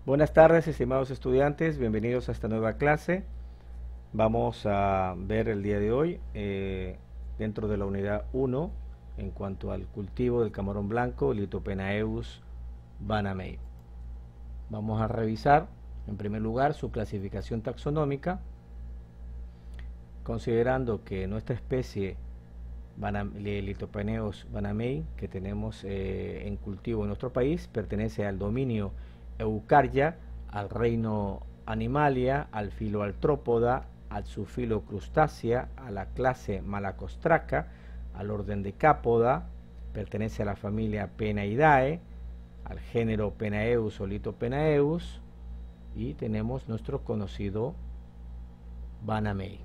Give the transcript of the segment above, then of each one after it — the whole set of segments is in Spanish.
Buenas tardes, estimados estudiantes, bienvenidos a esta nueva clase. Vamos a ver el día de hoy, dentro de la unidad 1, en cuanto al cultivo del camarón blanco, Lithopenaeus banamei. Vamos a revisar, en primer lugar, su clasificación taxonómica, considerando que nuestra especie Lithopenaeus banamei, que tenemos en cultivo en nuestro país, pertenece al dominio Eucarya, al reino Animalia, al filo Artrópoda, al subfilo Crustacea, a la clase Malacostraca, al orden Decápoda, pertenece a la familia Penaidae, al género Penaeus o Lithopenaeus, y tenemos nuestro conocido banamei,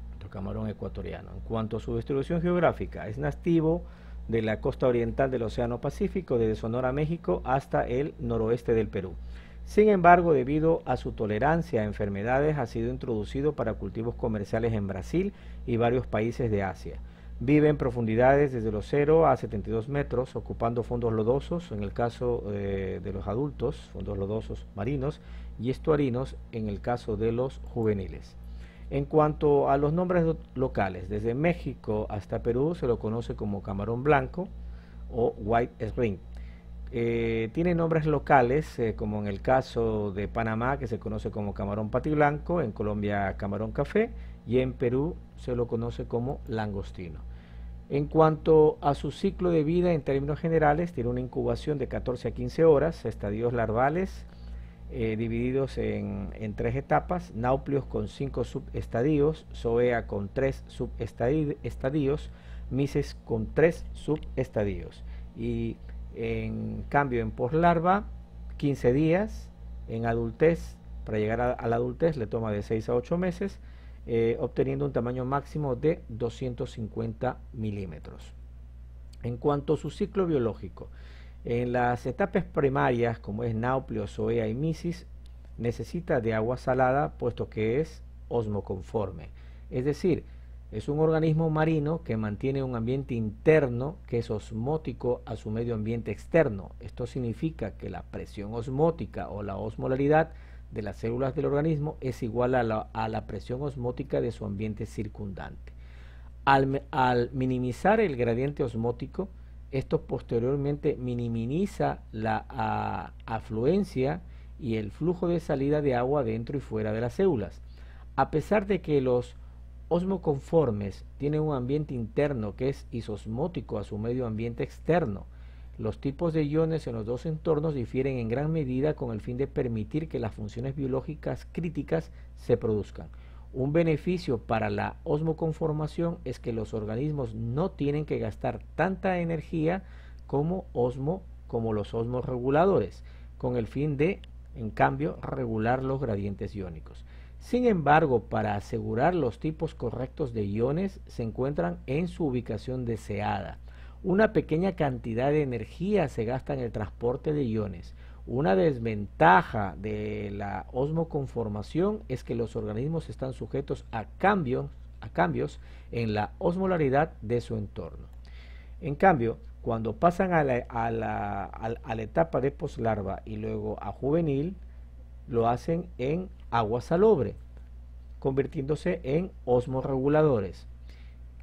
nuestro camarón ecuatoriano. En cuanto a su distribución geográfica, es nativo de la costa oriental del Océano Pacífico, desde Sonora, México, hasta el noroeste del Perú. Sin embargo, debido a su tolerancia a enfermedades, ha sido introducido para cultivos comerciales en Brasil y varios países de Asia. Vive en profundidades desde los 0 a 72 metros, ocupando fondos lodosos, en el caso de los adultos, fondos lodosos marinos, y estuarinos, en el caso de los juveniles. En cuanto a los nombres locales, desde México hasta Perú se lo conoce como camarón blanco o white shrimp. Tiene nombres locales, como en el caso de Panamá, que se conoce como camarón patiblanco, en Colombia camarón café, y en Perú se lo conoce como langostino. En cuanto a su ciclo de vida, en términos generales, tiene una incubación de 14 a 15 horas, estadios larvales, divididos en 3 etapas: náuplios con 5 subestadios, zoea con 3 subestadios, mises con 3 subestadios. Y en cambio, en poslarva, 15 días. En adultez, para llegar a la adultez le toma de 6 a 8 meses, obteniendo un tamaño máximo de 250 milímetros. En cuanto a su ciclo biológico, en las etapas primarias, como es náuplio, zoea y misis, necesita de agua salada, puesto que es osmoconforme. Es decir, es un organismo marino que mantiene un ambiente interno que es osmótico a su medio ambiente externo. Esto significa que la presión osmótica o la osmolaridad de las células del organismo es igual a la presión osmótica de su ambiente circundante. Al minimizar el gradiente osmótico, esto posteriormente minimiza la afluencia y el flujo de salida de agua dentro y fuera de las células. A pesar de que los osmoconformes tienen un ambiente interno que es isosmótico a su medio ambiente externo, los tipos de iones en los dos entornos difieren en gran medida con el fin de permitir que las funciones biológicas críticas se produzcan. Un beneficio para la osmoconformación es que los organismos no tienen que gastar tanta energía como los osmorreguladores, con el fin de, en cambio, regular los gradientes iónicos. Sin embargo, para asegurar los tipos correctos de iones, se encuentran en su ubicación deseada. Una pequeña cantidad de energía se gasta en el transporte de iones. Una desventaja de la osmoconformación es que los organismos están sujetos a cambios en la osmolaridad de su entorno. En cambio, cuando pasan a la etapa de poslarva y luego a juvenil, lo hacen en agua salobre, convirtiéndose en osmorreguladores.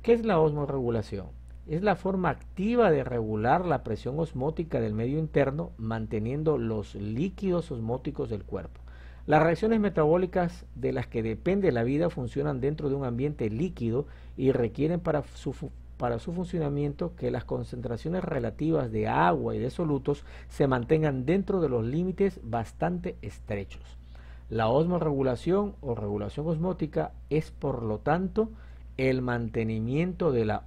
¿Qué es la osmorregulación? Es la forma activa de regular la presión osmótica del medio interno, manteniendo los líquidos osmóticos del cuerpo. Las reacciones metabólicas de las que depende la vida funcionan dentro de un ambiente líquido y requieren para su funcionamiento que las concentraciones relativas de agua y de solutos se mantengan dentro de los límites bastante estrechos. La osmorregulación o regulación osmótica es, por lo tanto, el mantenimiento de la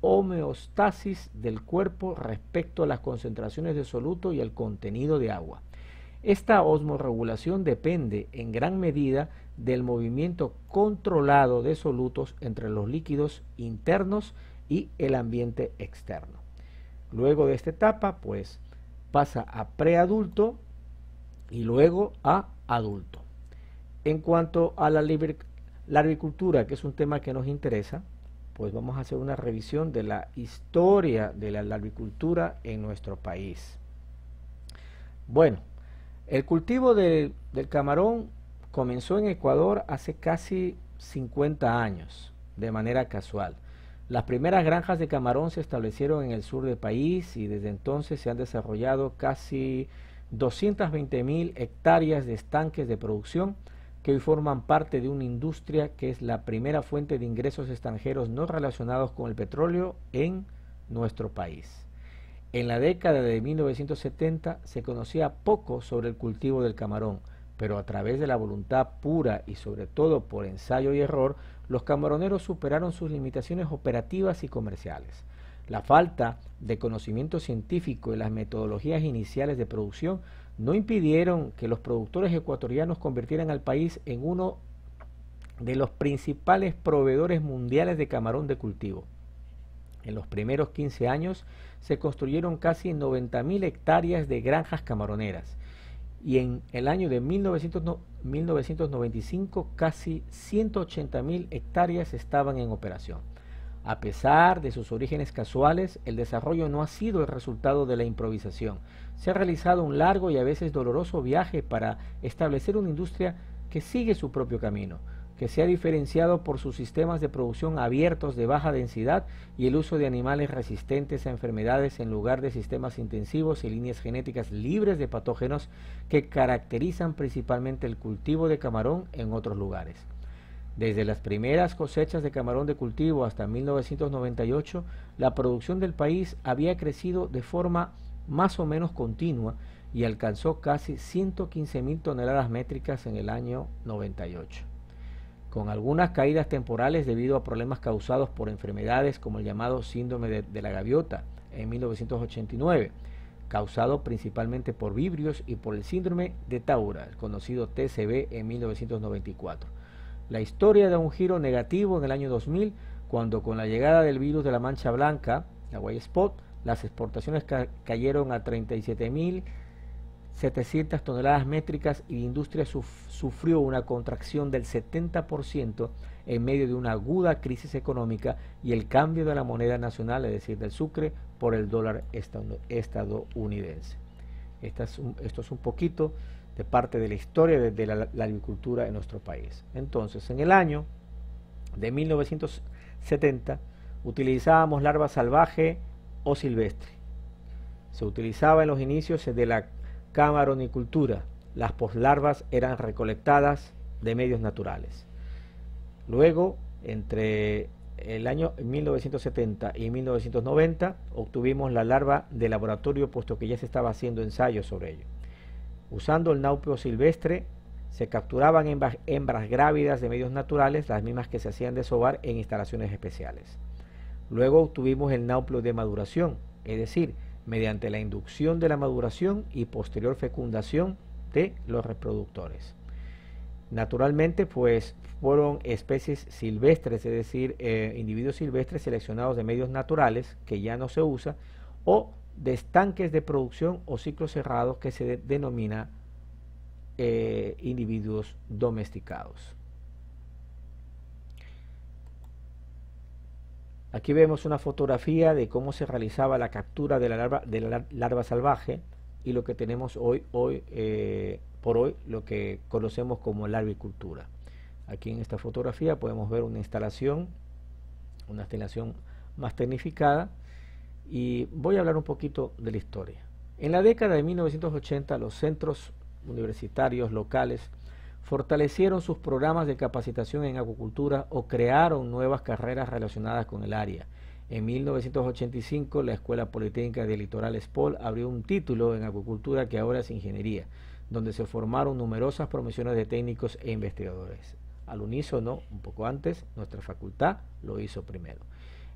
homeostasis del cuerpo respecto a las concentraciones de soluto y el contenido de agua. Esta osmorregulación depende en gran medida del movimiento controlado de solutos entre los líquidos internos y el ambiente externo. Luego de esta etapa, pues, pasa a preadulto y luego a adulto. En cuanto a la larvicultura, que es un tema que nos interesa, pues vamos a hacer una revisión de la historia de la larvicultura en nuestro país. Bueno, El cultivo del camarón comenzó en Ecuador hace casi 50 años, de manera casual. Las primeras granjas de camarón se establecieron en el sur del país y desde entonces se han desarrollado casi 220.000 hectáreas de estanques de producción que hoy forman parte de una industria que es la primera fuente de ingresos extranjeros no relacionados con el petróleo en nuestro país. En la década de 1970 se conocía poco sobre el cultivo del camarón, pero a través de la voluntad pura y sobre todo por ensayo y error, los camaroneros superaron sus limitaciones operativas y comerciales. La falta de conocimiento científico y las metodologías iniciales de producción no impidieron que los productores ecuatorianos convirtieran al país en uno de los principales proveedores mundiales de camarón de cultivo. En los primeros 15 años se construyeron casi 90.000 hectáreas de granjas camaroneras y en el año de 1995 casi 180.000 hectáreas estaban en operación. A pesar de sus orígenes casuales, el desarrollo no ha sido el resultado de la improvisación. Se ha realizado un largo y a veces doloroso viaje para establecer una industria que sigue su propio camino, que se ha diferenciado por sus sistemas de producción abiertos de baja densidad y el uso de animales resistentes a enfermedades en lugar de sistemas intensivos y líneas genéticas libres de patógenos que caracterizan principalmente el cultivo de camarón en otros lugares. Desde las primeras cosechas de camarón de cultivo hasta 1998, la producción del país había crecido de forma más o menos continua y alcanzó casi 115.000 toneladas métricas en el año 98. Con algunas caídas temporales debido a problemas causados por enfermedades como el llamado síndrome de la gaviota en 1989, causado principalmente por vibrios, y por el síndrome de Taura, el conocido TCB, en 1994. La historia da un giro negativo en el año 2000, cuando con la llegada del virus de la mancha blanca, la white spot, las exportaciones cayeron a 37.700 toneladas métricas y la industria sufrió una contracción del 70% en medio de una aguda crisis económica y el cambio de la moneda nacional, es decir, del sucre, por el dólar estadounidense. Esto es un poquito de parte de la historia de la agricultura en nuestro país. Entonces, en el año de 1970 utilizábamos larva salvaje o silvestre. Se utilizaba en los inicios de la camaronicultura. Las poslarvas eran recolectadas de medios naturales. Luego, entre el año 1970 y 1990, obtuvimos la larva de laboratorio, puesto que ya se estaba haciendo ensayos sobre ello. Usando el naupio silvestre, se capturaban hembras grávidas de medios naturales, las mismas que se hacían desovar en instalaciones especiales. Luego obtuvimos el naupio de maduración, es decir, mediante la inducción de la maduración y posterior fecundación de los reproductores. Naturalmente, pues fueron especies silvestres, es decir, individuos silvestres seleccionados de medios naturales, que ya no se usa, o de estanques de producción o ciclos cerrados, que se denomina individuos domesticados. Aquí vemos una fotografía de cómo se realizaba la captura de la larva salvaje y lo que tenemos hoy por hoy, lo que conocemos como larvicultura. Aquí en esta fotografía podemos ver una instalación más tecnificada, y voy a hablar un poquito de la historia. En la década de 1980, los centros universitarios locales fortalecieron sus programas de capacitación en acuicultura o crearon nuevas carreras relacionadas con el área. En 1985, la Escuela Politécnica del Litoral ESPOL abrió un título en acuicultura que ahora es ingeniería, donde se formaron numerosas promociones de técnicos e investigadores. Al unísono, un poco antes, nuestra facultad lo hizo primero.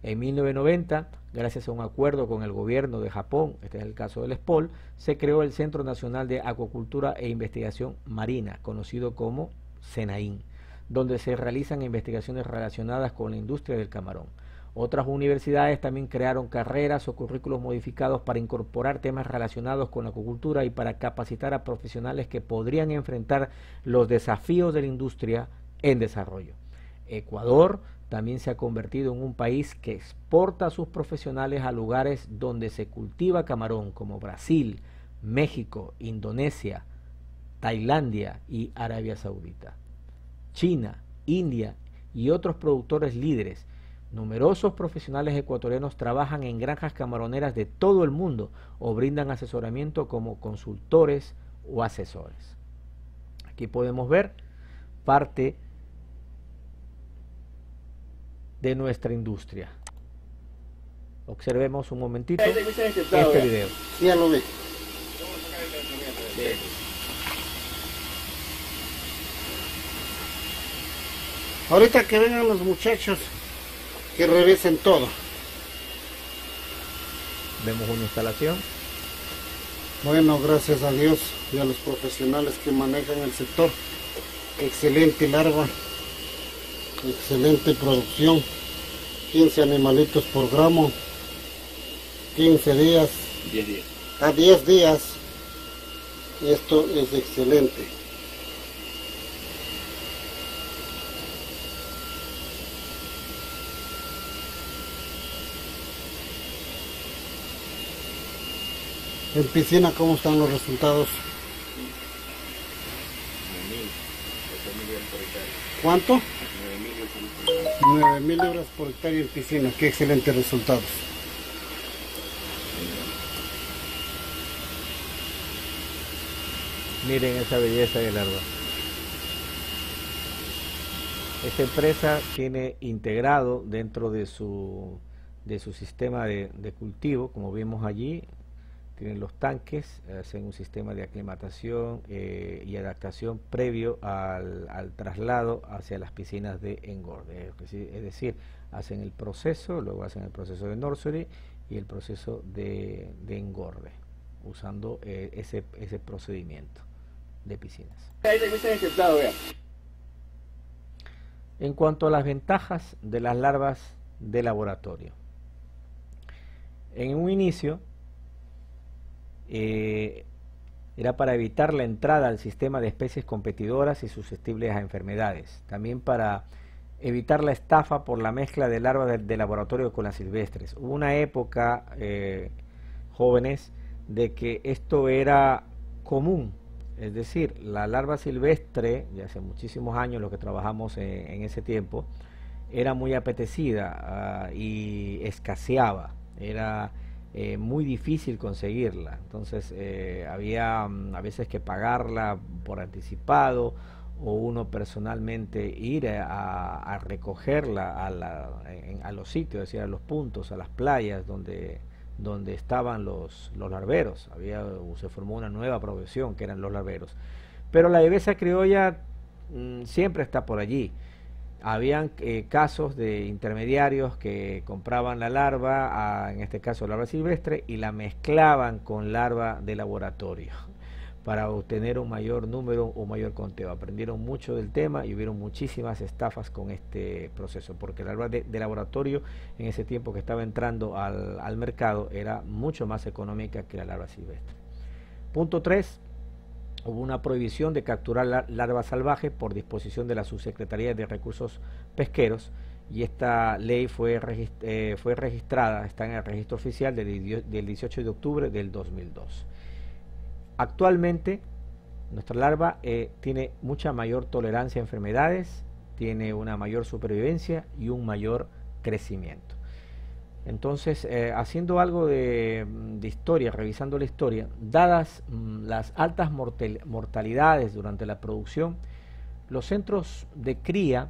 En 1990, gracias a un acuerdo con el gobierno de Japón, este es el caso del ESPOL, se creó el Centro Nacional de Acuicultura e Investigación Marina, conocido como CENAIN, donde se realizan investigaciones relacionadas con la industria del camarón. Otras universidades también crearon carreras o currículos modificados para incorporar temas relacionados con la acuicultura y para capacitar a profesionales que podrían enfrentar los desafíos de la industria en desarrollo. Ecuador también se ha convertido en un país que exporta a sus profesionales a lugares donde se cultiva camarón, como Brasil, México, Indonesia, Tailandia y Arabia Saudita. China, India y otros productores líderes. Numerosos profesionales ecuatorianos trabajan en granjas camaroneras de todo el mundo o brindan asesoramiento como consultores o asesores. Aquí podemos ver parte de nuestra industria. Observemos un momentito este video. Ya lo vi. Ahorita que vengan los muchachos que revisen todo. Vemos una instalación. Bueno, gracias a Dios y a los profesionales que manejan el sector. Excelente larva, excelente producción. 15 animalitos por gramo, 15 días, 10 días. A 10 días. Esto es excelente. En piscina, ¿cómo están los resultados? 9.000 ¿Cuánto? 9.000 libras por hectárea en piscina. Qué excelentes resultados. Miren esa belleza de larva. Esta empresa tiene integrado dentro de su sistema de cultivo, como vemos allí, tienen los tanques, hacen un sistema de aclimatación y adaptación previo al traslado hacia las piscinas de engorde. Es decir, hacen el proceso, luego hacen el proceso de nursery y el proceso de engorde, usando ese procedimiento de piscinas. En cuanto a las ventajas de las larvas de laboratorio, en un inicio era para evitar la entrada al sistema de especies competidoras y susceptibles a enfermedades, también para evitar la estafa por la mezcla de larvas de laboratorio con las silvestres. Hubo una época, jóvenes, de que esto era común, es decir, la larva silvestre, ya hace muchísimos años los que trabajamos en ese tiempo, era muy apetecida y escaseaba, era muy difícil conseguirla. Entonces había a veces que pagarla por anticipado o uno personalmente ir a recogerla a los sitios, es decir, a los puntos, a las playas donde estaban los larveros. Se formó una nueva profesión que eran los larveros, pero la viveza criolla siempre está por allí. Habían casos de intermediarios que compraban la larva, en este caso larva silvestre, y la mezclaban con larva de laboratorio para obtener un mayor número o mayor conteo. Aprendieron mucho del tema y hubieron muchísimas estafas con este proceso, porque la larva de laboratorio en ese tiempo que estaba entrando al mercado era mucho más económica que la larva silvestre. Punto 3. Hubo una prohibición de capturar larvas salvajes por disposición de la Subsecretaría de Recursos Pesqueros, y esta ley fue registrada, está en el registro oficial del 18 de octubre del 2002. Actualmente nuestra larva tiene mucha mayor tolerancia a enfermedades, tiene una mayor supervivencia y un mayor crecimiento. Entonces, haciendo algo de historia, revisando la historia, dadas las altas mortalidades durante la producción, los centros de cría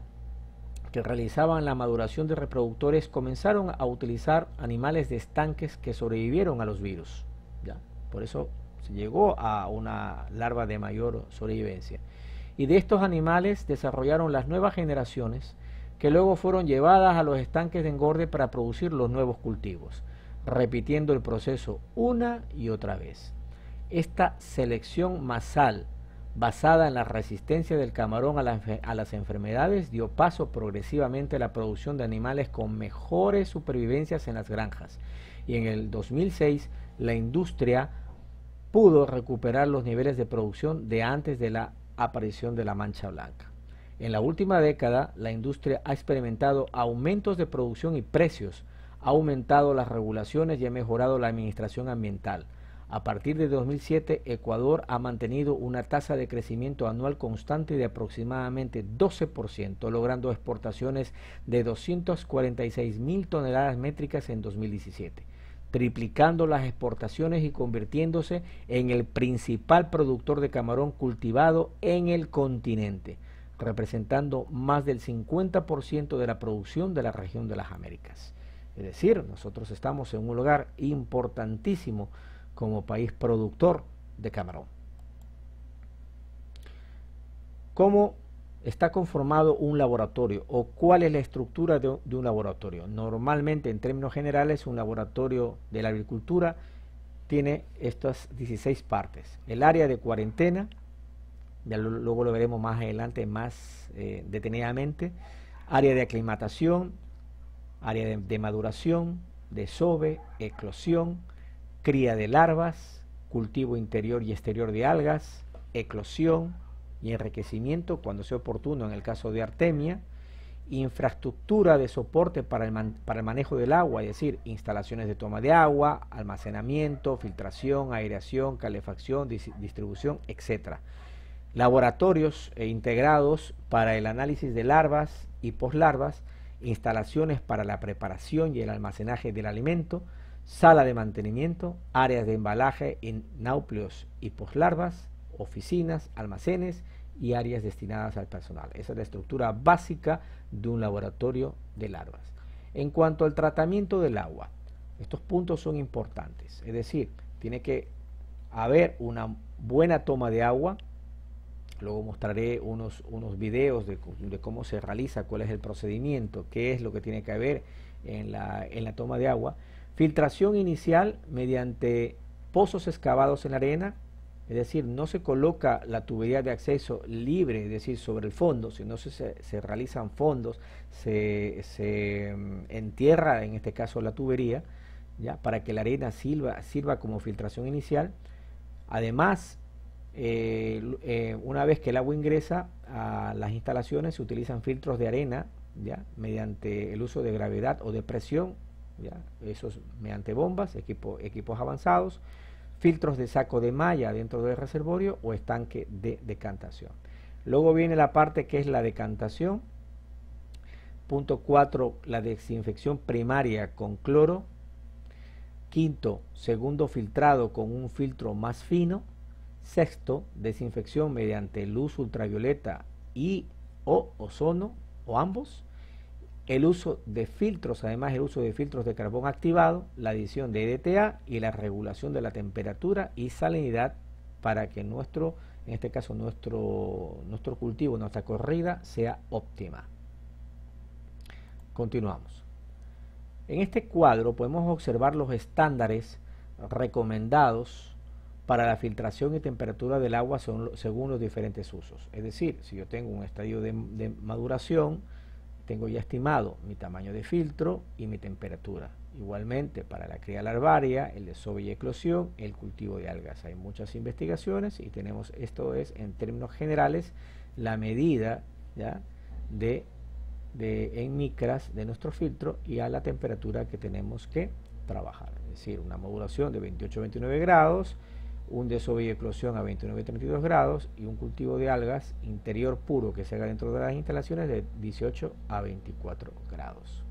que realizaban la maduración de reproductores comenzaron a utilizar animales de estanques que sobrevivieron a los virus, ¿ya? Por eso se llegó a una larva de mayor sobrevivencia. Y de estos animales desarrollaron las nuevas generaciones que luego fueron llevadas a los estanques de engorde para producir los nuevos cultivos, repitiendo el proceso una y otra vez. Esta selección masal, basada en la resistencia del camarón a las enfermedades, dio paso progresivamente a la producción de animales con mejores supervivencias en las granjas. Y en el 2006, la industria pudo recuperar los niveles de producción de antes de la aparición de la mancha blanca. En la última década, la industria ha experimentado aumentos de producción y precios, ha aumentado las regulaciones y ha mejorado la administración ambiental. A partir de 2007, Ecuador ha mantenido una tasa de crecimiento anual constante de aproximadamente 12%, logrando exportaciones de 246.000 toneladas métricas en 2017, triplicando las exportaciones y convirtiéndose en el principal productor de camarón cultivado en el continente, representando más del 50% de la producción de la región de las Américas. Es decir, nosotros estamos en un lugar importantísimo como país productor de camarón. ¿Cómo está conformado un laboratorio o cuál es la estructura de un laboratorio? Normalmente, en términos generales, un laboratorio de la agricultura tiene estas 16 partes. El área de cuarentena, ya luego lo veremos más adelante, más detenidamente. Área de aclimatación, área de maduración, desove, eclosión, cría de larvas, cultivo interior y exterior de algas, eclosión y enriquecimiento cuando sea oportuno en el caso de artemia, infraestructura de soporte para el manejo del agua, es decir, instalaciones de toma de agua, almacenamiento, filtración, aireación, calefacción, distribución, etc. Laboratorios integrados para el análisis de larvas y poslarvas, instalaciones para la preparación y el almacenaje del alimento, sala de mantenimiento, áreas de embalaje en náuplios y poslarvas, oficinas, almacenes y áreas destinadas al personal. Esa es la estructura básica de un laboratorio de larvas. En cuanto al tratamiento del agua, estos puntos son importantes, es decir, tiene que haber una buena toma de agua. Luego mostraré unos videos de cómo se realiza, cuál es el procedimiento, qué es lo que tiene que haber en la toma de agua. Filtración inicial mediante pozos excavados en la arena, es decir, no se coloca la tubería de acceso libre, es decir, sobre el fondo, sino se realizan fondos, se entierra en este caso la tubería, ¿ya? Para que la arena sirva como filtración inicial. Además, una vez que el agua ingresa a las instalaciones, se utilizan filtros de arena, ¿ya? Mediante el uso de gravedad o de presión, ¿ya? Esos mediante bombas, equipos avanzados, filtros de saco de malla dentro del reservorio o estanque de decantación. Luego viene la parte que es la decantación. Punto 4, la desinfección primaria con cloro. Quinto, segundo filtrado con un filtro más fino. Sexto, desinfección mediante luz ultravioleta y o ozono o ambos. El uso de filtros, además el uso de filtros de carbón activado, la adición de EDTA y la regulación de la temperatura y salinidad para que en este caso nuestro cultivo, nuestra corrida sea óptima. Continuamos. En este cuadro podemos observar los estándares recomendados para la filtración y temperatura del agua según los diferentes usos. Es decir, si yo tengo un estadio de maduración, tengo ya estimado mi tamaño de filtro y mi temperatura. Igualmente para la cría larvaria, el desove y eclosión, el cultivo de algas. Hay muchas investigaciones y tenemos, esto es en términos generales, la medida, ¿ya? en micras de nuestro filtro y a la temperatura que tenemos que trabajar. Es decir, una maduración de 28-29 grados, un desove y eclosión a 29-32 grados y un cultivo de algas interior puro que se haga dentro de las instalaciones de 18 a 24 grados.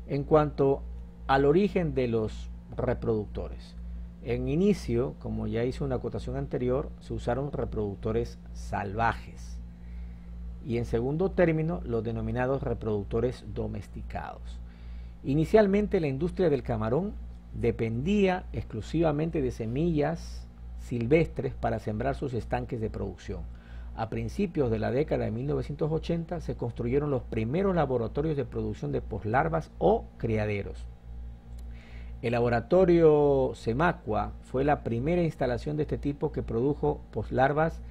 En cuanto al origen de los reproductores, en inicio, como ya hice una acotación anterior, se usaron reproductores salvajes y en segundo término los denominados reproductores domesticados. Inicialmente la industria del camarón dependía exclusivamente de semillas silvestres para sembrar sus estanques de producción. A principios de la década de 1980 se construyeron los primeros laboratorios de producción de poslarvas o criaderos. El laboratorio Semacua fue la primera instalación de este tipo que produjo poslarvas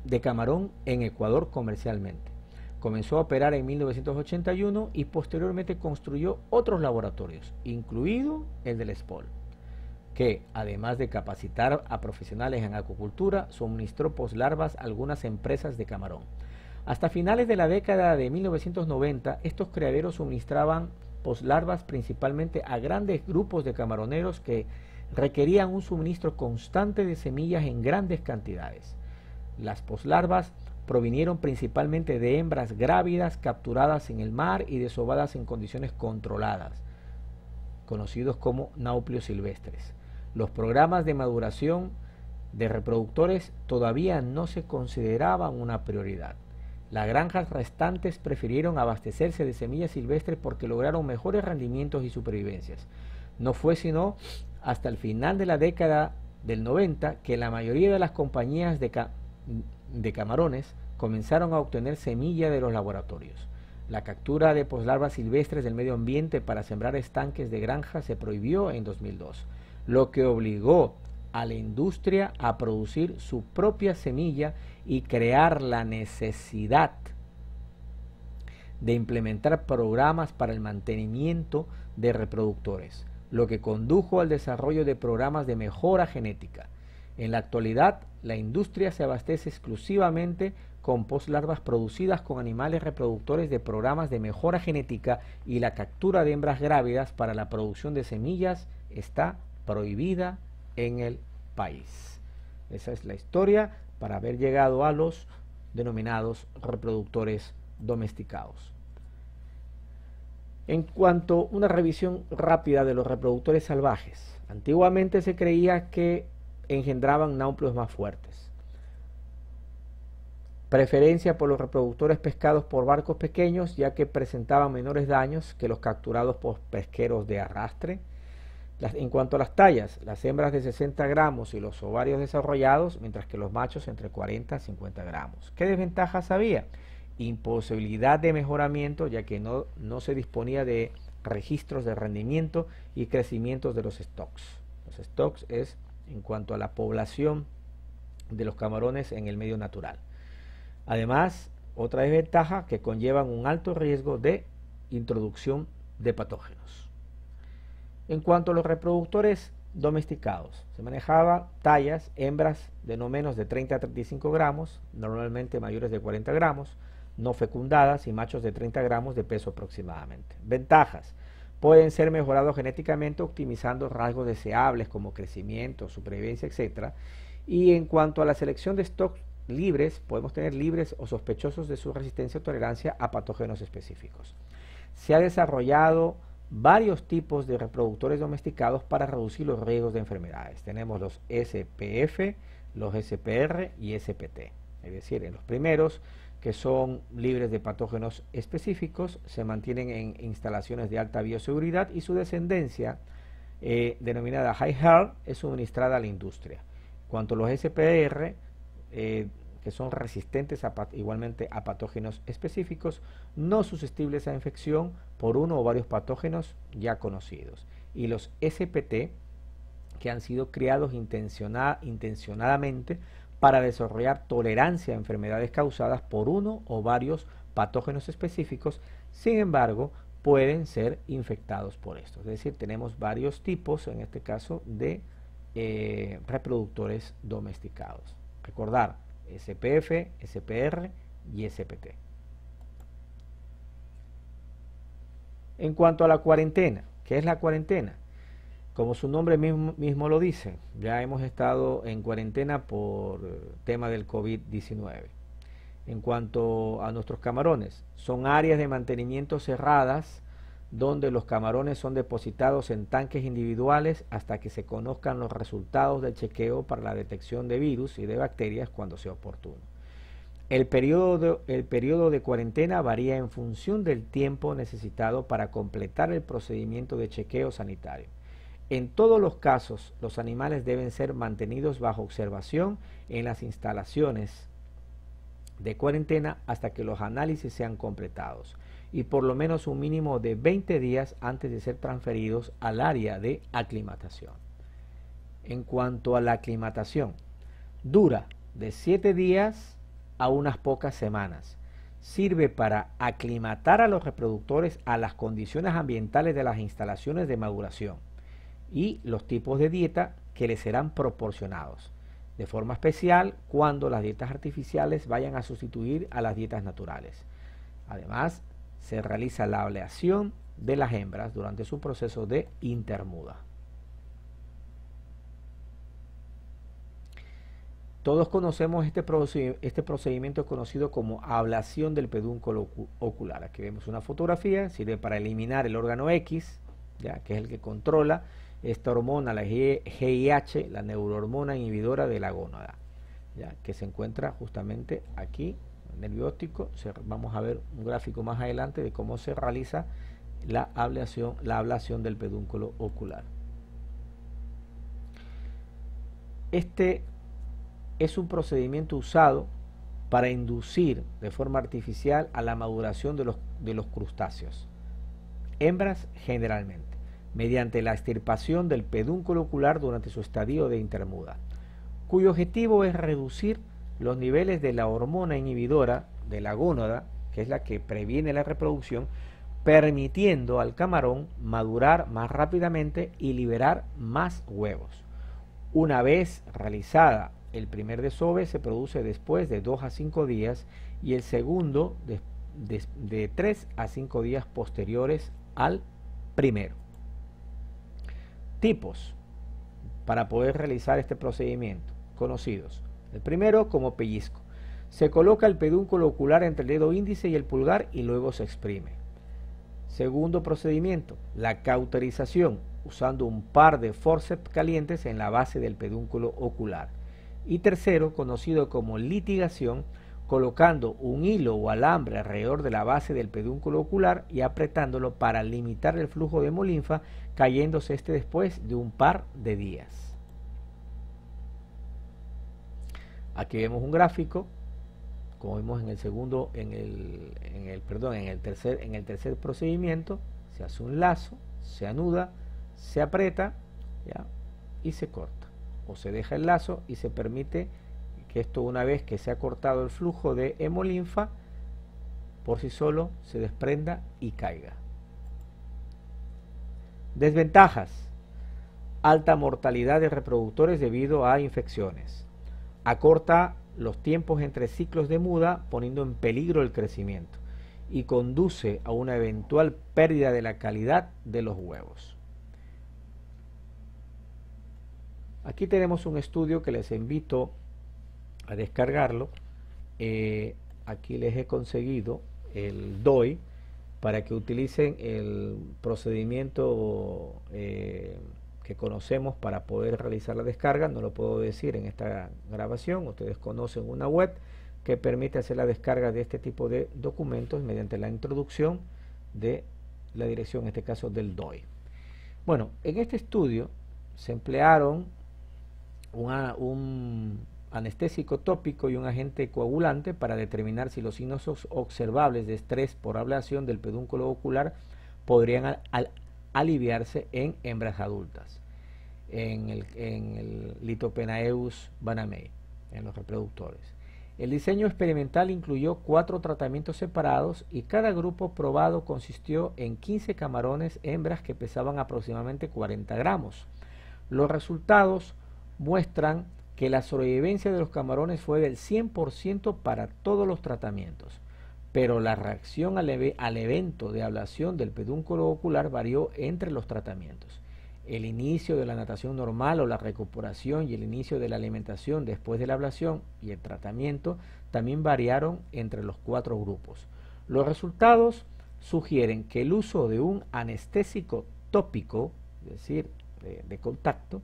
de camarón en Ecuador comercialmente. Comenzó a operar en 1981 y posteriormente construyó otros laboratorios, incluido el del SPOL, que además de capacitar a profesionales en acuicultura, suministró poslarvas a algunas empresas de camarón. Hasta finales de la década de 1990, estos criaderos suministraban poslarvas principalmente a grandes grupos de camaroneros que requerían un suministro constante de semillas en grandes cantidades. Las poslarvas provinieron principalmente de hembras grávidas capturadas en el mar y desovadas en condiciones controladas, conocidos como nauplios silvestres. Los programas de maduración de reproductores todavía no se consideraban una prioridad. Las granjas restantes prefirieron abastecerse de semillas silvestres porque lograron mejores rendimientos y supervivencias. No fue sino hasta el final de la década del 90 que la mayoría de las compañías de camarones comenzaron a obtener semilla de los laboratorios. La captura de poslarvas silvestres del medio ambiente para sembrar estanques de granja se prohibió en 2002, lo que obligó a la industria a producir su propia semilla y crear la necesidad de implementar programas para el mantenimiento de reproductores, lo que condujo al desarrollo de programas de mejora genética. En la actualidad, la industria se abastece exclusivamente con poslarvas producidas con animales reproductores de programas de mejora genética, y la captura de hembras grávidas para la producción de semillas está prohibida en el país. Esa es la historia para haber llegado a los denominados reproductores domesticados. En cuanto a una revisión rápida de los reproductores salvajes, antiguamente se creía que engendraban nauplios más fuertes. Preferencia por los reproductores pescados por barcos pequeños, ya que presentaban menores daños que los capturados por pesqueros de arrastre. En cuanto a las tallas, las hembras de 60 gramos y los ovarios desarrollados, mientras que los machos entre 40 y 50 gramos. ¿Qué desventajas había? Imposibilidad de mejoramiento, ya que no se disponía de registros de rendimiento y crecimiento de los stocks. Los stocks es en cuanto a la población de los camarones en el medio natural. Además, otra desventaja, que conllevan un alto riesgo de introducción de patógenos. En cuanto a los reproductores domesticados, se manejaban tallas, hembras de no menos de 30 a 35 gramos, normalmente mayores de 40 gramos, no fecundadas, y machos de 30 gramos de peso aproximadamente. Ventajas: pueden ser mejorados genéticamente optimizando rasgos deseables como crecimiento, supervivencia, etc. Y en cuanto a la selección de stocks libres, podemos tener libres o sospechosos de su resistencia o tolerancia a patógenos específicos. Se ha desarrollado varios tipos de reproductores domesticados para reducir los riesgos de enfermedades. Tenemos los SPF, los SPR y SPT. Es decir, en los primeros, que son libres de patógenos específicos, se mantienen en instalaciones de alta bioseguridad, y su descendencia, denominada High Health, es suministrada a la industria. Cuanto a los SPR, que son resistentes igualmente a patógenos específicos, no susceptibles a infección por uno o varios patógenos ya conocidos. Y los SPT, que han sido criados intencionadamente para desarrollar tolerancia a enfermedades causadas por uno o varios patógenos específicos, sin embargo, pueden ser infectados por esto. Es decir, tenemos varios tipos, en este caso, de reproductores domesticados. Recordar, SPF, SPR y SPT. En cuanto a la cuarentena, ¿qué es la cuarentena? Como su nombre mismo lo dice, ya hemos estado en cuarentena por tema del COVID-19. En cuanto a nuestros camarones, son áreas de mantenimiento cerradas donde los camarones son depositados en tanques individuales hasta que se conozcan los resultados del chequeo para la detección de virus y de bacterias cuando sea oportuno. El periodo de cuarentena varía en función del tiempo necesitado para completar el procedimiento de chequeo sanitario. En todos los casos, los animales deben ser mantenidos bajo observación en las instalaciones de cuarentena hasta que los análisis sean completados, y por lo menos un mínimo de 20 días antes de ser transferidos al área de aclimatación. En cuanto a la aclimatación, dura de 7 días a unas pocas semanas. Sirve para aclimatar a los reproductores a las condiciones ambientales de las instalaciones de maduración y los tipos de dieta que les serán proporcionados, de forma especial cuando las dietas artificiales vayan a sustituir a las dietas naturales. Además, se realiza la aleación de las hembras durante su proceso de intermuda. Todos conocemos este procedimiento conocido como ablación del pedúnculo ocular. Aquí vemos una fotografía, sirve para eliminar el órgano X, ya, que es el que controla esta hormona, la GIH, la neurohormona inhibidora de la gónada, ya, que se encuentra justamente aquí, nervio óptico. Vamos a ver un gráfico más adelante de cómo se realiza la ablación del pedúnculo ocular. Este es un procedimiento usado para inducir de forma artificial a la maduración de los crustáceos, hembras generalmente, mediante la extirpación del pedúnculo ocular durante su estadio de intermuda, cuyo objetivo es reducir los niveles de la hormona inhibidora de la gónada, que es la que previene la reproducción, permitiendo al camarón madurar más rápidamente y liberar más huevos. Una vez realizada el primer desove, se produce después de 2 a 5 días y el segundo de 3 a 5 días posteriores al primero. Tipos para poder realizar este procedimiento conocidos. El primero, como pellizco. Se coloca el pedúnculo ocular entre el dedo índice y el pulgar y luego se exprime. Segundo procedimiento, la cauterización, usando un par de forceps calientes en la base del pedúnculo ocular. Y tercero, conocido como litigación, colocando un hilo o alambre alrededor de la base del pedúnculo ocular y apretándolo para limitar el flujo de hemolinfa, cayéndose este después de un par de días. Aquí vemos un gráfico, como vimos en el tercer procedimiento. Se hace un lazo, se anuda, se aprieta, ¿ya?, y se corta, o se deja el lazo y se permite que esto, una vez que se ha cortado el flujo de hemolinfa, por sí solo se desprenda y caiga. Desventajas: alta mortalidad de reproductores debido a infecciones, acorta los tiempos entre ciclos de muda, poniendo en peligro el crecimiento, y conduce a una eventual pérdida de la calidad de los huevos. Aquí tenemos un estudio que les invito a descargarlo. Aquí les he conseguido el DOI para que utilicen el procedimiento que conocemos para poder realizar la descarga. No lo puedo decir en esta grabación. Ustedes conocen una web que permite hacer la descarga de este tipo de documentos mediante la introducción de la dirección, en este caso del DOI. Bueno, en este estudio se emplearon un anestésico tópico y un agente coagulante para determinar si los signos observables de estrés por ablación del pedúnculo ocular podrían aliviarse en hembras adultas, en el Litopenaeus banamei, en los reproductores. El diseño experimental incluyó 4 tratamientos separados y cada grupo probado consistió en 15 camarones hembras que pesaban aproximadamente 40 gramos. Los resultados muestran que la sobrevivencia de los camarones fue del 100% para todos los tratamientos, pero la reacción al evento de ablación del pedúnculo ocular varió entre los tratamientos. El inicio de la natación normal o la recuperación y el inicio de la alimentación después de la ablación y el tratamiento también variaron entre los 4 grupos. Los resultados sugieren que el uso de un anestésico tópico, es decir, de contacto,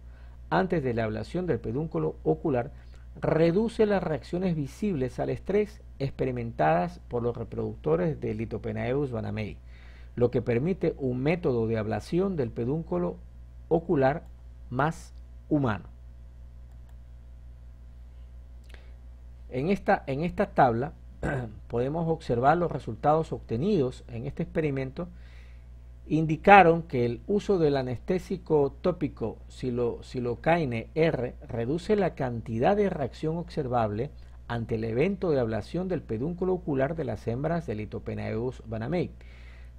antes de la ablación del pedúnculo ocular, reduce las reacciones visibles al estrés experimentadas por los reproductores de Litopenaeus banamei, lo que permite un método de ablación del pedúnculo ocular más humano. En esta tabla podemos observar los resultados obtenidos en este experimento. Indicaron que el uso del anestésico tópico Silocaine R reduce la cantidad de reacción observable ante el evento de ablación del pedúnculo ocular de las hembras de Litopenaeus banamei.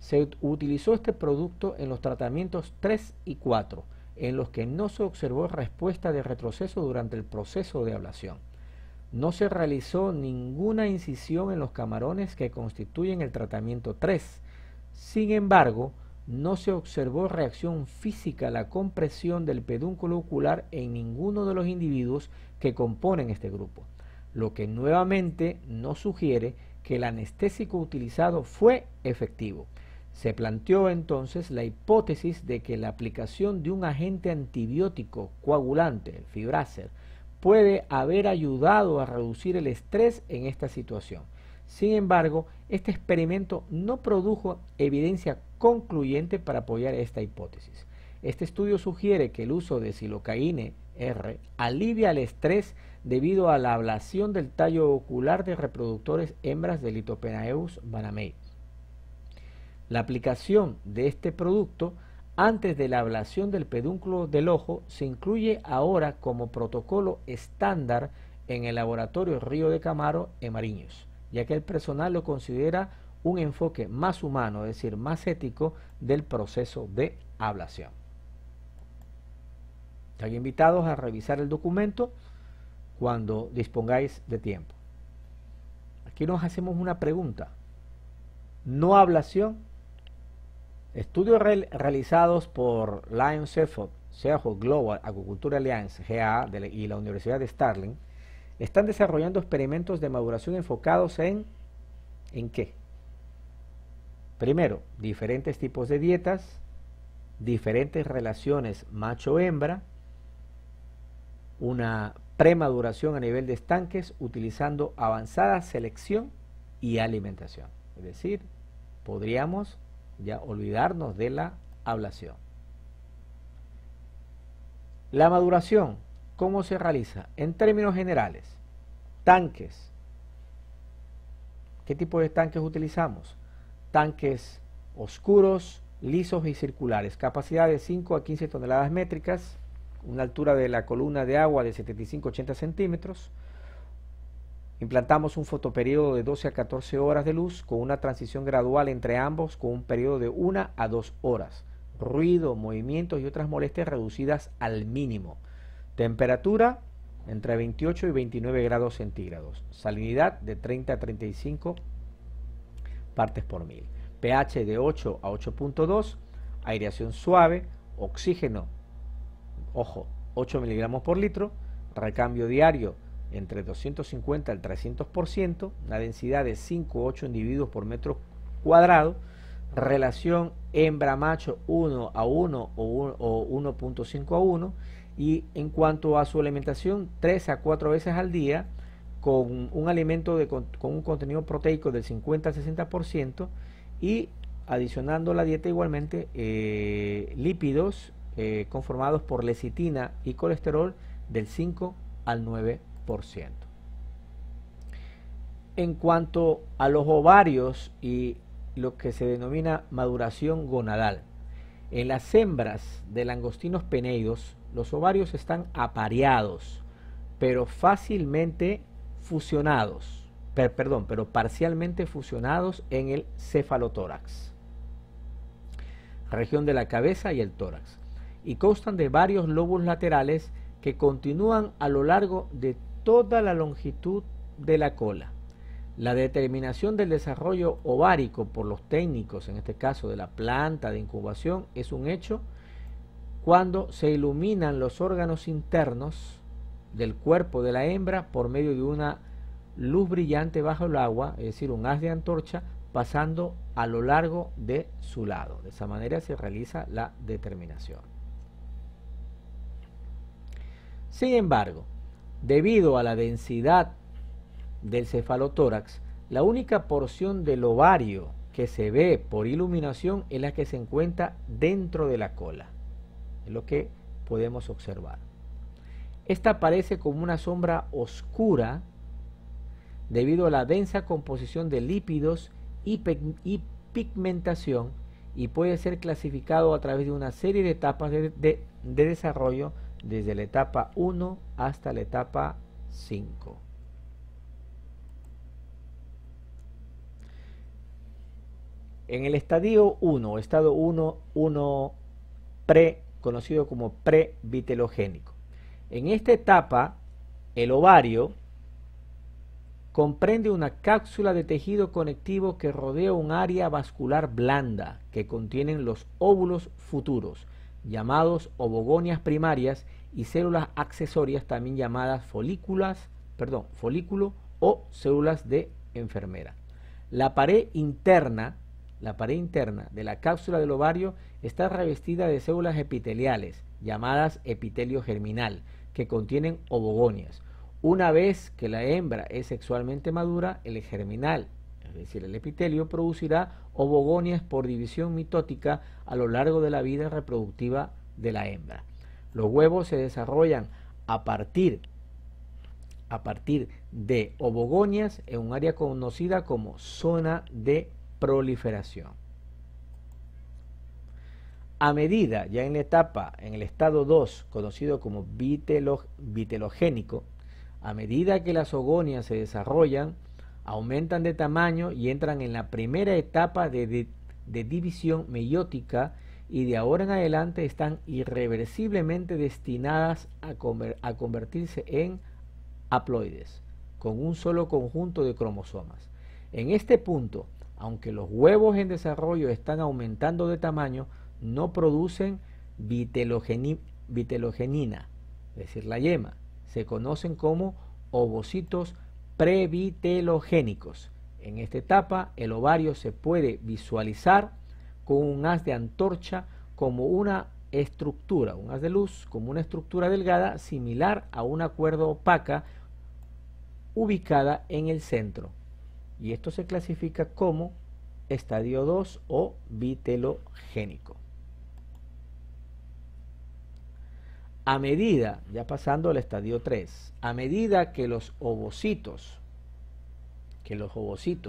Se utilizó este producto en los tratamientos 3 y 4, en los que no se observó respuesta de retroceso durante el proceso de ablación. No se realizó ninguna incisión en los camarones que constituyen el tratamiento 3. Sin embargo, no se observó reacción física a la compresión del pedúnculo ocular en ninguno de los individuos que componen este grupo, lo que nuevamente nos sugiere que el anestésico utilizado fue efectivo. Se planteó entonces la hipótesis de que la aplicación de un agente antibiótico coagulante, el Fibracer, puede haber ayudado a reducir el estrés en esta situación. Sin embargo, este experimento no produjo evidencia concluyente para apoyar esta hipótesis. Este estudio sugiere que el uso de Xilocaína R alivia el estrés debido a la ablación del tallo ocular de reproductores hembras de Lithopenaeus banamei. La aplicación de este producto antes de la ablación del pedúnculo del ojo se incluye ahora como protocolo estándar en el laboratorio Río de Camaro en Mariños, ya que el personal lo considera un enfoque más humano, es decir, más ético del proceso de ablación. Están invitados a revisar el documento cuando dispongáis de tiempo. Aquí nos hacemos una pregunta. ¿No ablación? Estudios realizados por Lion Seahawk Global Agriculture Alliance, GAA, y la Universidad de Stirling, están desarrollando experimentos de maduración enfocados ¿en qué? Primero, diferentes tipos de dietas, diferentes relaciones macho-hembra, una premaduración a nivel de estanques utilizando avanzada selección y alimentación. Es decir, podríamos ya olvidarnos de la ablación. La maduración, ¿cómo se realiza? En términos generales, tanques. ¿Qué tipo de tanques utilizamos? Tanques oscuros, lisos y circulares, capacidad de 5 a 15 toneladas métricas, una altura de la columna de agua de 75-80 centímetros. Implantamos un fotoperiodo de 12 a 14 horas de luz con una transición gradual entre ambos con un periodo de 1 a 2 horas. Ruido, movimientos y otras molestias reducidas al mínimo. Temperatura entre 28 y 29 grados centígrados. Salinidad de 30 a 35 partes por mil. pH de 8 a 8.2. Aireación suave. Oxígeno, ojo, 8 miligramos por litro. Recambio diario entre 250 al 300%. Una densidad de 5 o 8 individuos por metro cuadrado. Relación hembra-macho 1 a 1 o 1.5 a 1. Y en cuanto a su alimentación, 3 a 4 veces al día, con un alimento con un contenido proteico del 50 al 60%, y adicionando a la dieta igualmente lípidos conformados por lecitina y colesterol del 5 al 9%. En cuanto a los ovarios y lo que se denomina maduración gonadal, en las hembras de langostinos peneidos, los ovarios están apareados, pero fácilmente fusionados, pero parcialmente fusionados en el cefalotórax, región de la cabeza y el tórax, y constan de varios lóbulos laterales que continúan a lo largo de toda la longitud de la cola. La determinación del desarrollo ovárico por los técnicos, en este caso de la planta de incubación, es un hecho cuando se iluminan los órganos internos del cuerpo de la hembra por medio de una luz brillante bajo el agua, es decir, un haz de antorcha pasando a lo largo de su lado. De esa manera se realiza la determinación. Sin embargo, debido a la densidad del cefalotórax, la única porción del ovario que se ve por iluminación es la que se encuentra dentro de la cola. Es lo que podemos observar. Esta aparece como una sombra oscura debido a la densa composición de lípidos y pigmentación, y puede ser clasificado a través de una serie de etapas de desarrollo, desde la etapa 1 hasta la etapa 5. En el estadio 1, estado 1 conocido como previtelogénico. En esta etapa, el ovario Comprende una cápsula de tejido conectivo que rodea un área vascular blanda que contienen los óvulos futuros, llamados ovogonias primarias, y células accesorias también llamadas folículo o células de enfermera. La pared interna de la cápsula del ovario está revestida de células epiteliales, llamadas epitelio germinal, que contienen ovogonias. Una vez que la hembra es sexualmente madura, el germinal, es decir, el epitelio, producirá ovogonias por división mitótica a lo largo de la vida reproductiva de la hembra. Los huevos se desarrollan a partir de ovogonias en un área conocida como zona de proliferación. A medida, ya en el estado 2, conocido como vitelogénico, a medida que las ovogonias se desarrollan, aumentan de tamaño y entran en la primera etapa de división meiótica, y de ahora en adelante están irreversiblemente destinadas a convertirse en haploides, con un solo conjunto de cromosomas. En este punto, aunque los huevos en desarrollo están aumentando de tamaño, no producen vitelogenina, es decir, la yema. Se conocen como ovocitos previtelogénicos. En esta etapa, el ovario se puede visualizar con un haz de antorcha como una estructura, un haz de luz como una estructura delgada similar a una cuerda opaca ubicada en el centro. Y esto se clasifica como estadio 2 o vitelogénico. A medida, ya pasando al estadio 3, a medida que los ovocitos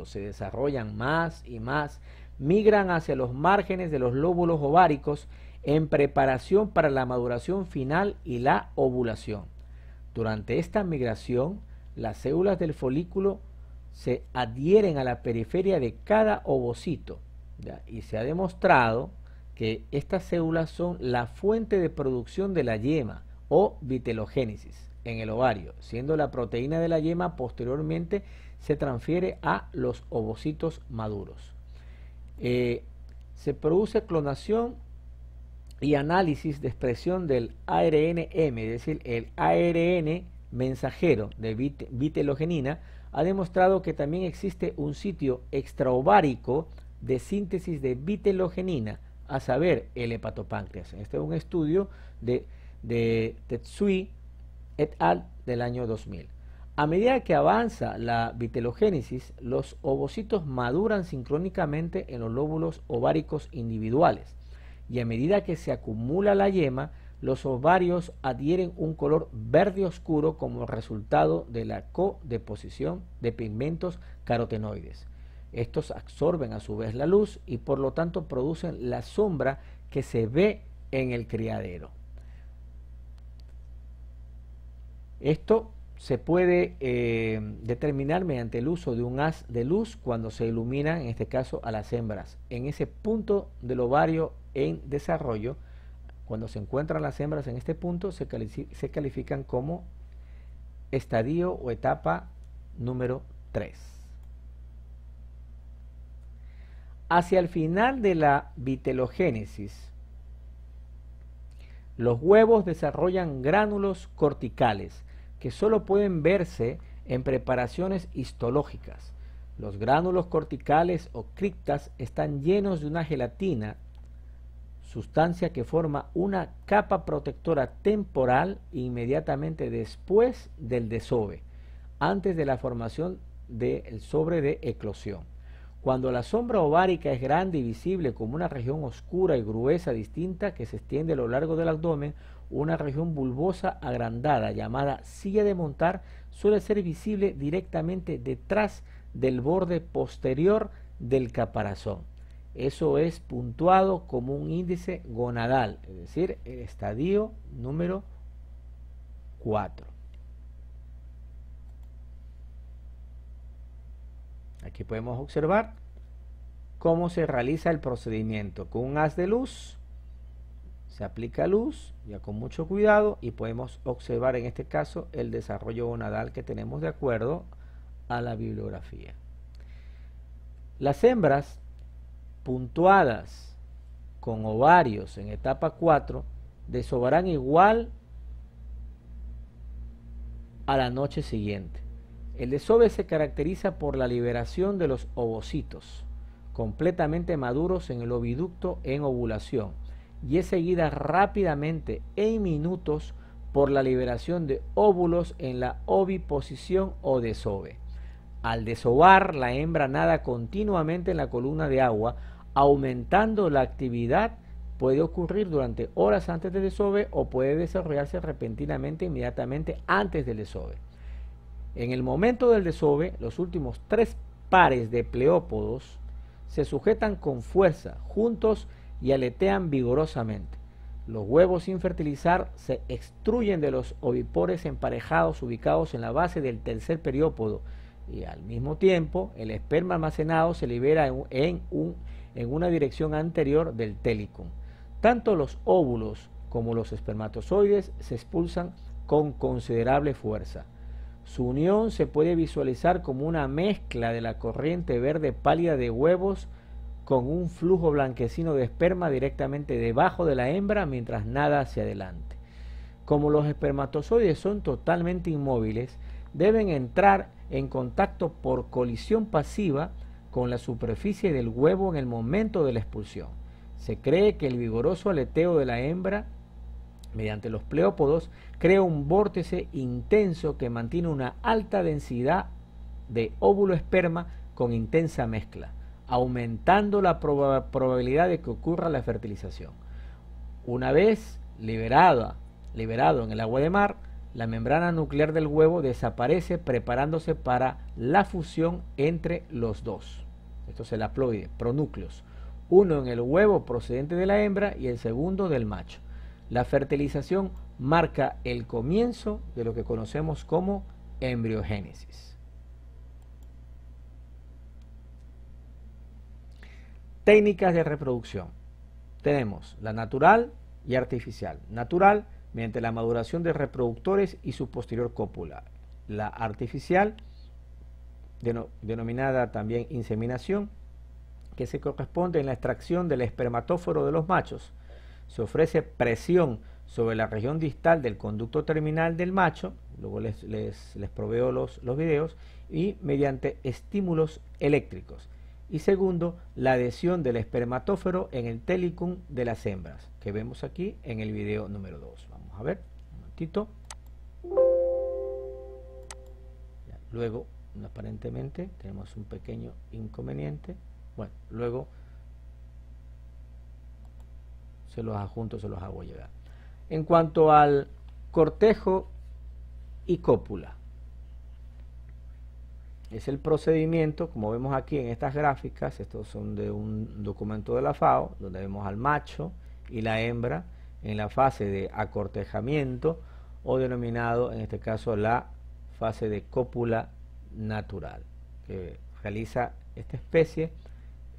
se desarrollan más y más, migran hacia los márgenes de los lóbulos ováricos en preparación para la maduración final y la ovulación. Durante esta migración, las células del folículo se adhieren a la periferia de cada ovocito, ¿ya? Y se ha demostrado que estas células son la fuente de producción de la yema o vitelogénesis en el ovario, siendo la proteína de la yema posteriormente se transfiere a los ovocitos maduros. Se produce clonación y análisis de expresión del ARN-M, es decir, el ARN mensajero de vitelogenina, ha demostrado que también existe un sitio extraovárico de síntesis de vitelogenina, a saber, el hepatopáncreas. Este es un estudio de Tetsui et al. Del año 2000. A medida que avanza la vitelogénesis, los ovocitos maduran sincrónicamente en los lóbulos ováricos individuales, y a medida que se acumula la yema, los ovarios adhieren un color verde oscuro como resultado de la codeposición de pigmentos carotenoides. Estos absorben a su vez la luz y por lo tanto producen la sombra que se ve en el criadero. Esto se puede determinar mediante el uso de un haz de luz cuando se ilumina, en este caso, a las hembras. En ese punto del ovario en desarrollo, cuando se encuentran las hembras en este punto, se califican como estadio o etapa número 3. Hacia el final de la vitelogénesis, los huevos desarrollan gránulos corticales que solo pueden verse en preparaciones histológicas. Los gránulos corticales o criptas están llenos de una gelatina, sustancia que forma una capa protectora temporal inmediatamente después del desove, antes de la formación del sobre de eclosión. Cuando la sombra ovárica es grande y visible como una región oscura y gruesa distinta que se extiende a lo largo del abdomen, una región bulbosa agrandada llamada silla de montar suele ser visible directamente detrás del borde posterior del caparazón. Eso es puntuado como un índice gonadal, es decir, el estadio número 4. Aquí podemos observar cómo se realiza el procedimiento. Con un haz de luz se aplica luz, ya con mucho cuidado, y podemos observar en este caso el desarrollo gonadal que tenemos de acuerdo a la bibliografía. Las hembras puntuadas con ovarios en etapa 4 desovarán igual a la noche siguiente. El desove se caracteriza por la liberación de los ovocitos completamente maduros en el oviducto en ovulación y es seguida rápidamente en minutos por la liberación de óvulos en la oviposición o desove. Al desovar, la hembra nada continuamente en la columna de agua, aumentando la actividad. Puede ocurrir durante horas antes del desove o puede desarrollarse repentinamente inmediatamente antes del desove. En el momento del desove, los últimos 3 pares de pleópodos se sujetan con fuerza juntos y aletean vigorosamente. Los huevos sin fertilizar se extruyen de los ovipores emparejados ubicados en la base del tercer periópodo y al mismo tiempo el esperma almacenado se libera en una dirección anterior del telicum. Tanto los óvulos como los espermatozoides se expulsan con considerable fuerza. Su unión se puede visualizar como una mezcla de la corriente verde pálida de huevos con un flujo blanquecino de esperma directamente debajo de la hembra mientras nada hacia adelante. Como los espermatozoides son totalmente inmóviles, deben entrar en contacto por colisión pasiva con la superficie del huevo en el momento de la expulsión. Se cree que el vigoroso aleteo de la hembra mediante los pleópodos crea un vórtice intenso que mantiene una alta densidad de óvulo-esperma con intensa mezcla, aumentando la probabilidad de que ocurra la fertilización. Una vez liberado en el agua de mar, la membrana nuclear del huevo desaparece preparándose para la fusión entre los dos. Esto es el haploide, pronúcleos, uno en el huevo procedente de la hembra y el segundo del macho. La fertilización marca el comienzo de lo que conocemos como embriogénesis. Técnicas de reproducción. Tenemos la natural y artificial. Natural, mediante la maduración de reproductores y su posterior cópula. La artificial, denominada también inseminación, que se corresponde en la extracción del espermatóforo de los machos. Se ofrece presión sobre la región distal del conducto terminal del macho, luego les proveo los videos, y mediante estímulos eléctricos. Y segundo, la adhesión del espermatóforo en el telicum de las hembras, que vemos aquí en el video número 2. Vamos a ver, un momentito. Luego, aparentemente, tenemos un pequeño inconveniente. Bueno, luego se los adjunto, se los hago llegar. En cuanto al cortejo y cópula, es el procedimiento, como vemos aquí en estas gráficas, estos son de un documento de la FAO, donde vemos al macho y la hembra en la fase de acortejamiento, o denominado en este caso la fase de cópula natural, que realiza esta especie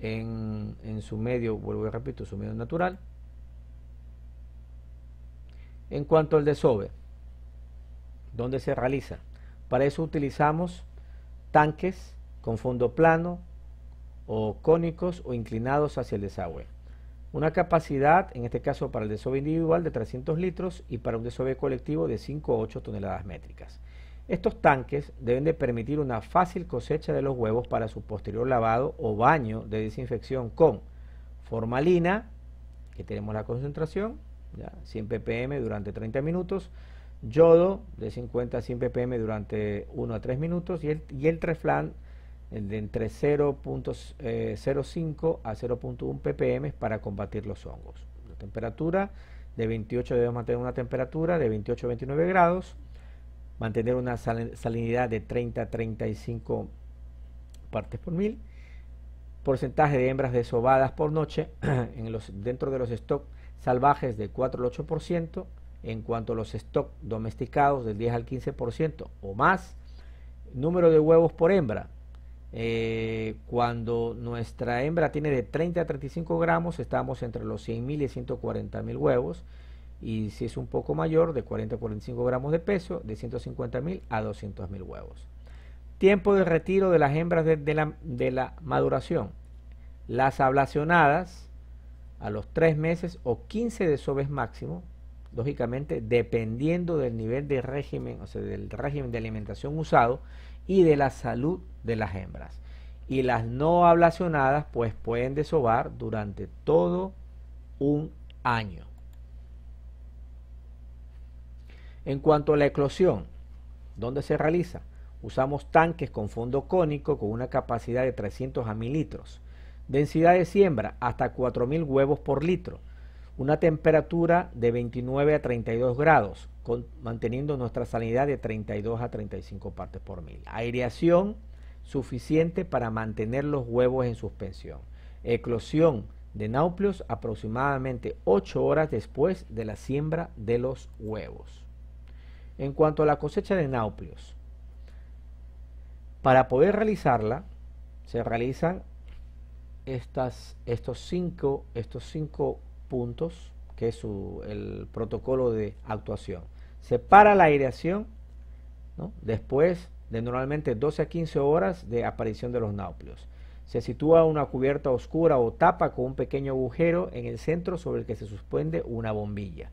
en su medio, vuelvo y repito, su medio natural. En cuanto al desove, ¿dónde se realiza? Para eso utilizamos tanques con fondo plano o cónicos o inclinados hacia el desagüe. Una capacidad, en este caso para el desove individual, de 300 litros y para un desove colectivo de 5 o 8 toneladas métricas. Estos tanques deben de permitir una fácil cosecha de los huevos para su posterior lavado o baño de desinfección con formalina, que tenemos la concentración, ¿ya? 100 ppm durante 30 minutos, yodo de 50 a 100 ppm durante 1 a 3 minutos y el Treflan de entre 0.05 a 0.1 ppm para combatir los hongos. La temperatura de 28, debemos mantener una temperatura de 28 a 29 grados, mantener una salinidad de 30 a 35 partes por mil, porcentaje de hembras desovadas por noche dentro de los stocks salvajes de 4 al 8%, en cuanto a los stocks domesticados del 10 al 15% o más. Número de huevos por hembra, cuando nuestra hembra tiene de 30 a 35 gramos, estamos entre los 100.000 y 140.000 huevos, y si es un poco mayor, de 40 a 45 gramos de peso, de 150.000 a 200.000 huevos. Tiempo de retiro de las hembras de la maduración. Las ablacionadas a los 3 meses o 15 desoves máximo, lógicamente dependiendo del nivel de régimen, o sea, del régimen de alimentación usado y de la salud de las hembras. Y las no ablacionadas pues pueden desovar durante todo un año. En cuanto a la eclosión, ¿dónde se realiza? Usamos tanques con fondo cónico con una capacidad de 300 a 1000 litros. Densidad de siembra hasta 4000 huevos por litro. Una temperatura de 29 a 32 grados, manteniendo nuestra salinidad de 32 a 35 partes por mil. Aireación suficiente para mantener los huevos en suspensión. Eclosión de náuplios aproximadamente 8 horas después de la siembra de los huevos. En cuanto a la cosecha de náuplios, para poder realizarla, se realizan estos cinco puntos, que es el protocolo de actuación. Se para la aireación, ¿no?, después de normalmente 12 a 15 horas de aparición de los náuplios. Se sitúa una cubierta oscura o tapa con un pequeño agujero en el centro sobre el que se suspende una bombilla.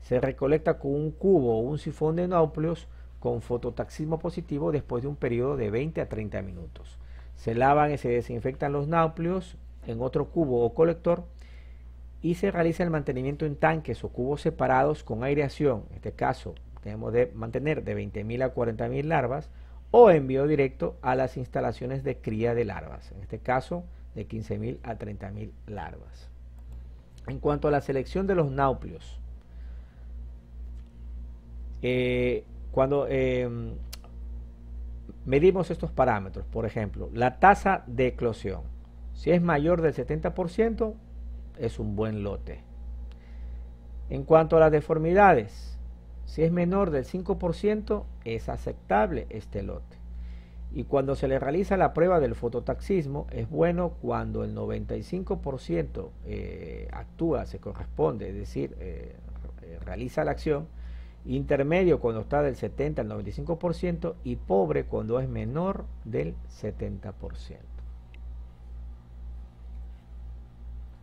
Se recolecta con un cubo o un sifón de náuplios con fototaxismo positivo después de un periodo de 20 a 30 minutos. Se lavan y se desinfectan los náuplios en otro cubo o colector y se realiza el mantenimiento en tanques o cubos separados con aireación. En este caso tenemos de mantener de 20.000 a 40.000 larvas o envío directo a las instalaciones de cría de larvas. En este caso de 15.000 a 30.000 larvas. En cuanto a la selección de los náuplios, cuando medimos estos parámetros, por ejemplo, la tasa de eclosión, si es mayor del 70%, es un buen lote. En cuanto a las deformidades, si es menor del 5%, es aceptable este lote. Y cuando se le realiza la prueba del fototaxismo, es bueno cuando el 95% actúa, se corresponde, es decir, realiza la acción. Intermedio cuando está del 70 al 95% y pobre cuando es menor del 70%.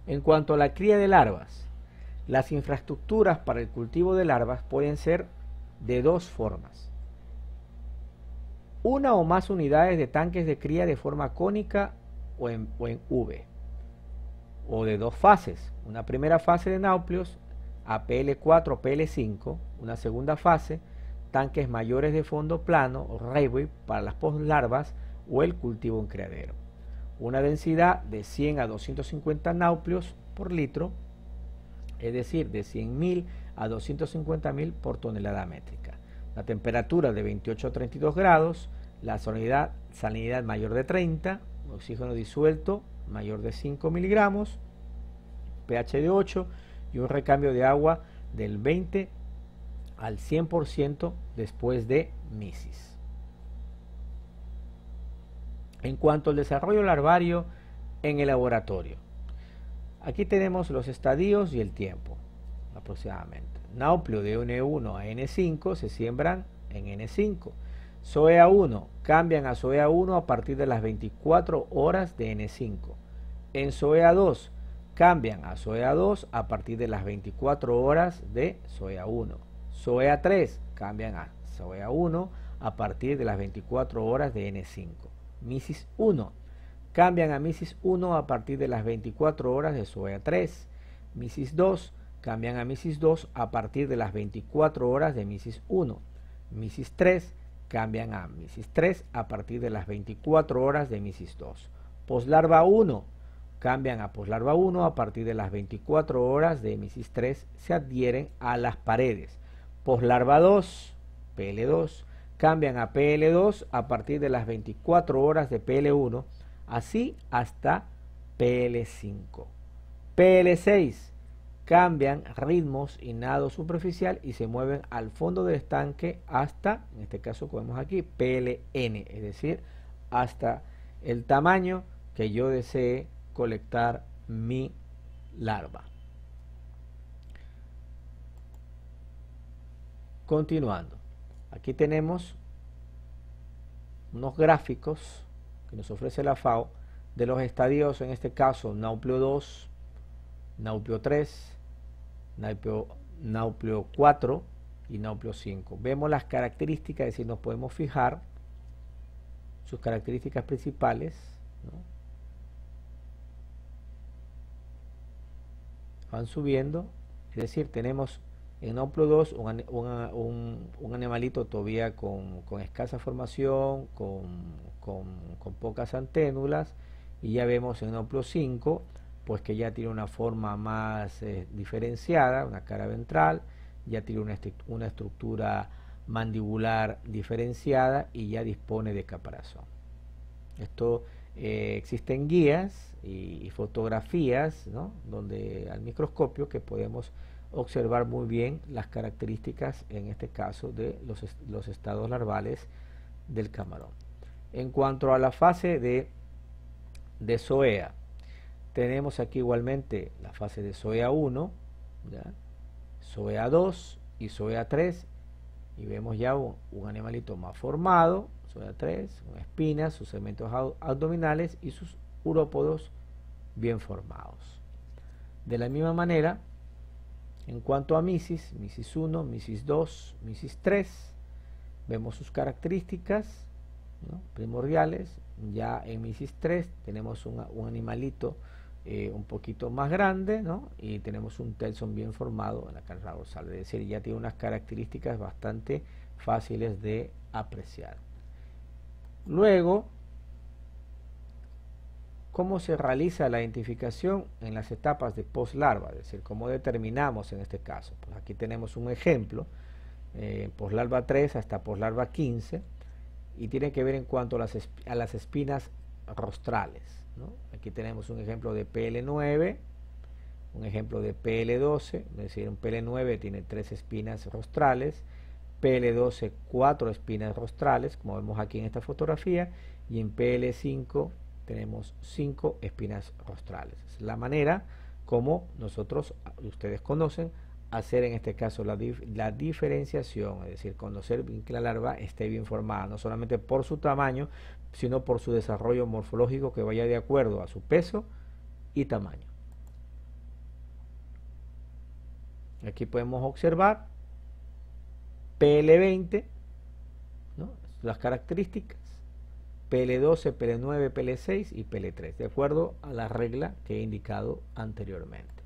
En cuanto a la cría de larvas, las infraestructuras para el cultivo de larvas pueden ser de dos formas. Una o más unidades de tanques de cría de forma cónica o en V, o de dos fases, una primera fase de náuplios APL4 o PL5, una segunda fase, tanques mayores de fondo plano o railway para las postlarvas o el cultivo en criadero. Una densidad de 100 a 250 náuplios por litro, es decir, de 100.000 a 250.000 por tonelada métrica. La temperatura de 28 a 32 grados, la salinidad mayor de 30, oxígeno disuelto mayor de 5 miligramos, pH de 8, y un recambio de agua del 20 al 100% después de misis. En cuanto al desarrollo larvario en el laboratorio, aquí tenemos los estadios y el tiempo aproximadamente. Nauplio de N1 a N5 se siembran en N5. SOEA1 cambian a SOEA1 a partir de las 24 horas de N5. En SOEA2 cambian a SOEA2 a partir de las 24 horas de SOEA1. SOEA3 cambian a SOEA1 a partir de las 24 horas de N5. Misis 1 cambian a Misis 1 a partir de las 24 horas de SOEA3. Misis 2 cambian a Misis 2 a partir de las 24 horas de Misis 1. Misis 3 cambian a Misis 3 a partir de las 24 horas de Misis 2. Poslarva 1 cambian a poslarva 1 a partir de las 24 horas de Misis 3, se adhieren a las paredes. Poslarva 2, PL2, cambian a PL2 a partir de las 24 horas de PL1, así hasta PL5. PL6, cambian ritmos y nado superficial y se mueven al fondo del estanque hasta, en este caso como vemos aquí, PLN, es decir, hasta el tamaño que yo desee colectar mi larva. Continuando, aquí tenemos unos gráficos que nos ofrece la FAO de los estadios, en este caso Nauplio 2, Nauplio 3, Nauplio 4 y Nauplio 5. Vemos las características, es decir, nos podemos fijar sus características principales, ¿no? Van subiendo, es decir, tenemos en Nauplio 2 un animalito todavía con escasa formación, con pocas anténulas, y ya vemos en Nauplio 5 pues que ya tiene una forma más diferenciada, una cara ventral, ya tiene una estructura mandibular diferenciada y ya dispone de caparazón. Esto existen guías y fotografías, ¿no?, donde al microscopio que podemos observar muy bien las características, en este caso, de los estados larvales del camarón. En cuanto a la fase de zoea, tenemos aquí igualmente la fase de zoea 1, ¿ya?, zoea 2 y zoea 3, y vemos ya un animalito más formado, zoea 3, con espinas, sus segmentos abdominales y sus urópodos bien formados. De la misma manera, en cuanto a misis, misis 1, misis 2, misis 3, vemos sus características, ¿no?, primordiales. Ya en misis 3 tenemos un animalito un poquito más grande, ¿no?, y tenemos un telson bien formado en la cara dorsal, es decir, ya tiene unas características bastante fáciles de apreciar. Luego, ¿cómo se realiza la identificación en las etapas de poslarva? Es decir, ¿cómo determinamos en este caso? Pues aquí tenemos un ejemplo, poslarva 3 hasta poslarva 15, y tiene que ver en cuanto a las espinas rostrales, ¿no? Aquí tenemos un ejemplo de PL9, un ejemplo de PL12, es decir, un PL9 tiene 3 espinas rostrales, PL12 4 espinas rostrales, como vemos aquí en esta fotografía, y en PL5 tenemos 5 espinas rostrales. Es la manera como nosotros, ustedes conocen, hacer en este caso la diferenciación, es decir, conocer que la larva esté bien formada, no solamente por su tamaño, sino por su desarrollo morfológico que vaya de acuerdo a su peso y tamaño. Aquí podemos observar PL20, ¿no?, las características, PL12, PL9, PL6 y PL3, de acuerdo a la regla que he indicado anteriormente.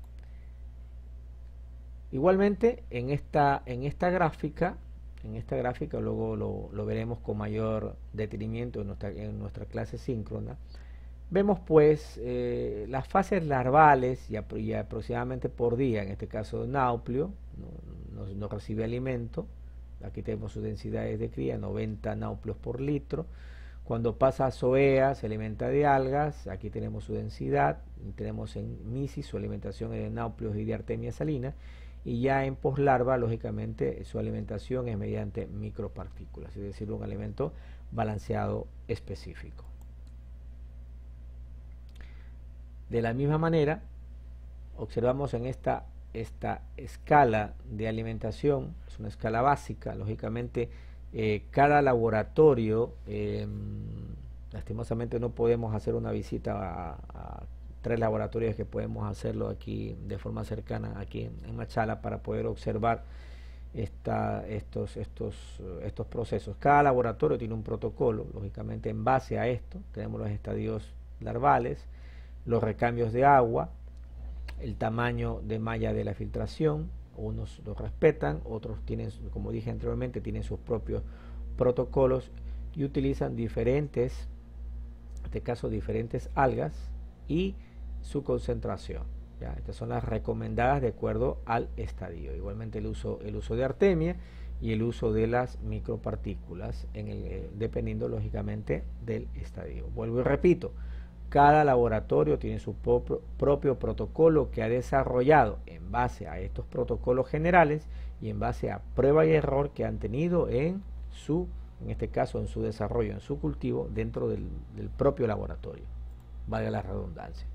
Igualmente, en esta gráfica, luego lo veremos con mayor detenimiento en nuestra clase síncrona, vemos pues las fases larvales y aproximadamente por día, en este caso de Nauplio, no recibe alimento. Aquí tenemos sus densidades de cría, 90 nauplios por litro. Cuando pasa a zoea, se alimenta de algas, aquí tenemos su densidad. Y tenemos en misis su alimentación de nauplios y de artemia salina. Y ya en poslarva, lógicamente, su alimentación es mediante micropartículas, es decir, un alimento balanceado específico. De la misma manera, observamos en esta escala de alimentación, es una escala básica, lógicamente, cada laboratorio, lastimosamente no podemos hacer una visita a 3 laboratorios que podemos hacerlo aquí de forma cercana, aquí en Machala, para poder observar estos procesos. Cada laboratorio tiene un protocolo, lógicamente en base a esto tenemos los estadios larvales, los recambios de agua, el tamaño de malla de la filtración. Unos lo respetan, otros tienen, como dije anteriormente, tienen sus propios protocolos y utilizan diferentes, en este caso diferentes algas y su concentración. ¿Ya? Estas son las recomendadas de acuerdo al estadio. Igualmente el uso de artemia y el uso de las micropartículas, dependiendo lógicamente del estadio. Vuelvo y repito, cada laboratorio tiene su propio protocolo que ha desarrollado en base a estos protocolos generales y en base a prueba y error que han tenido en este caso en su desarrollo, en su cultivo dentro del propio laboratorio, valga la redundancia.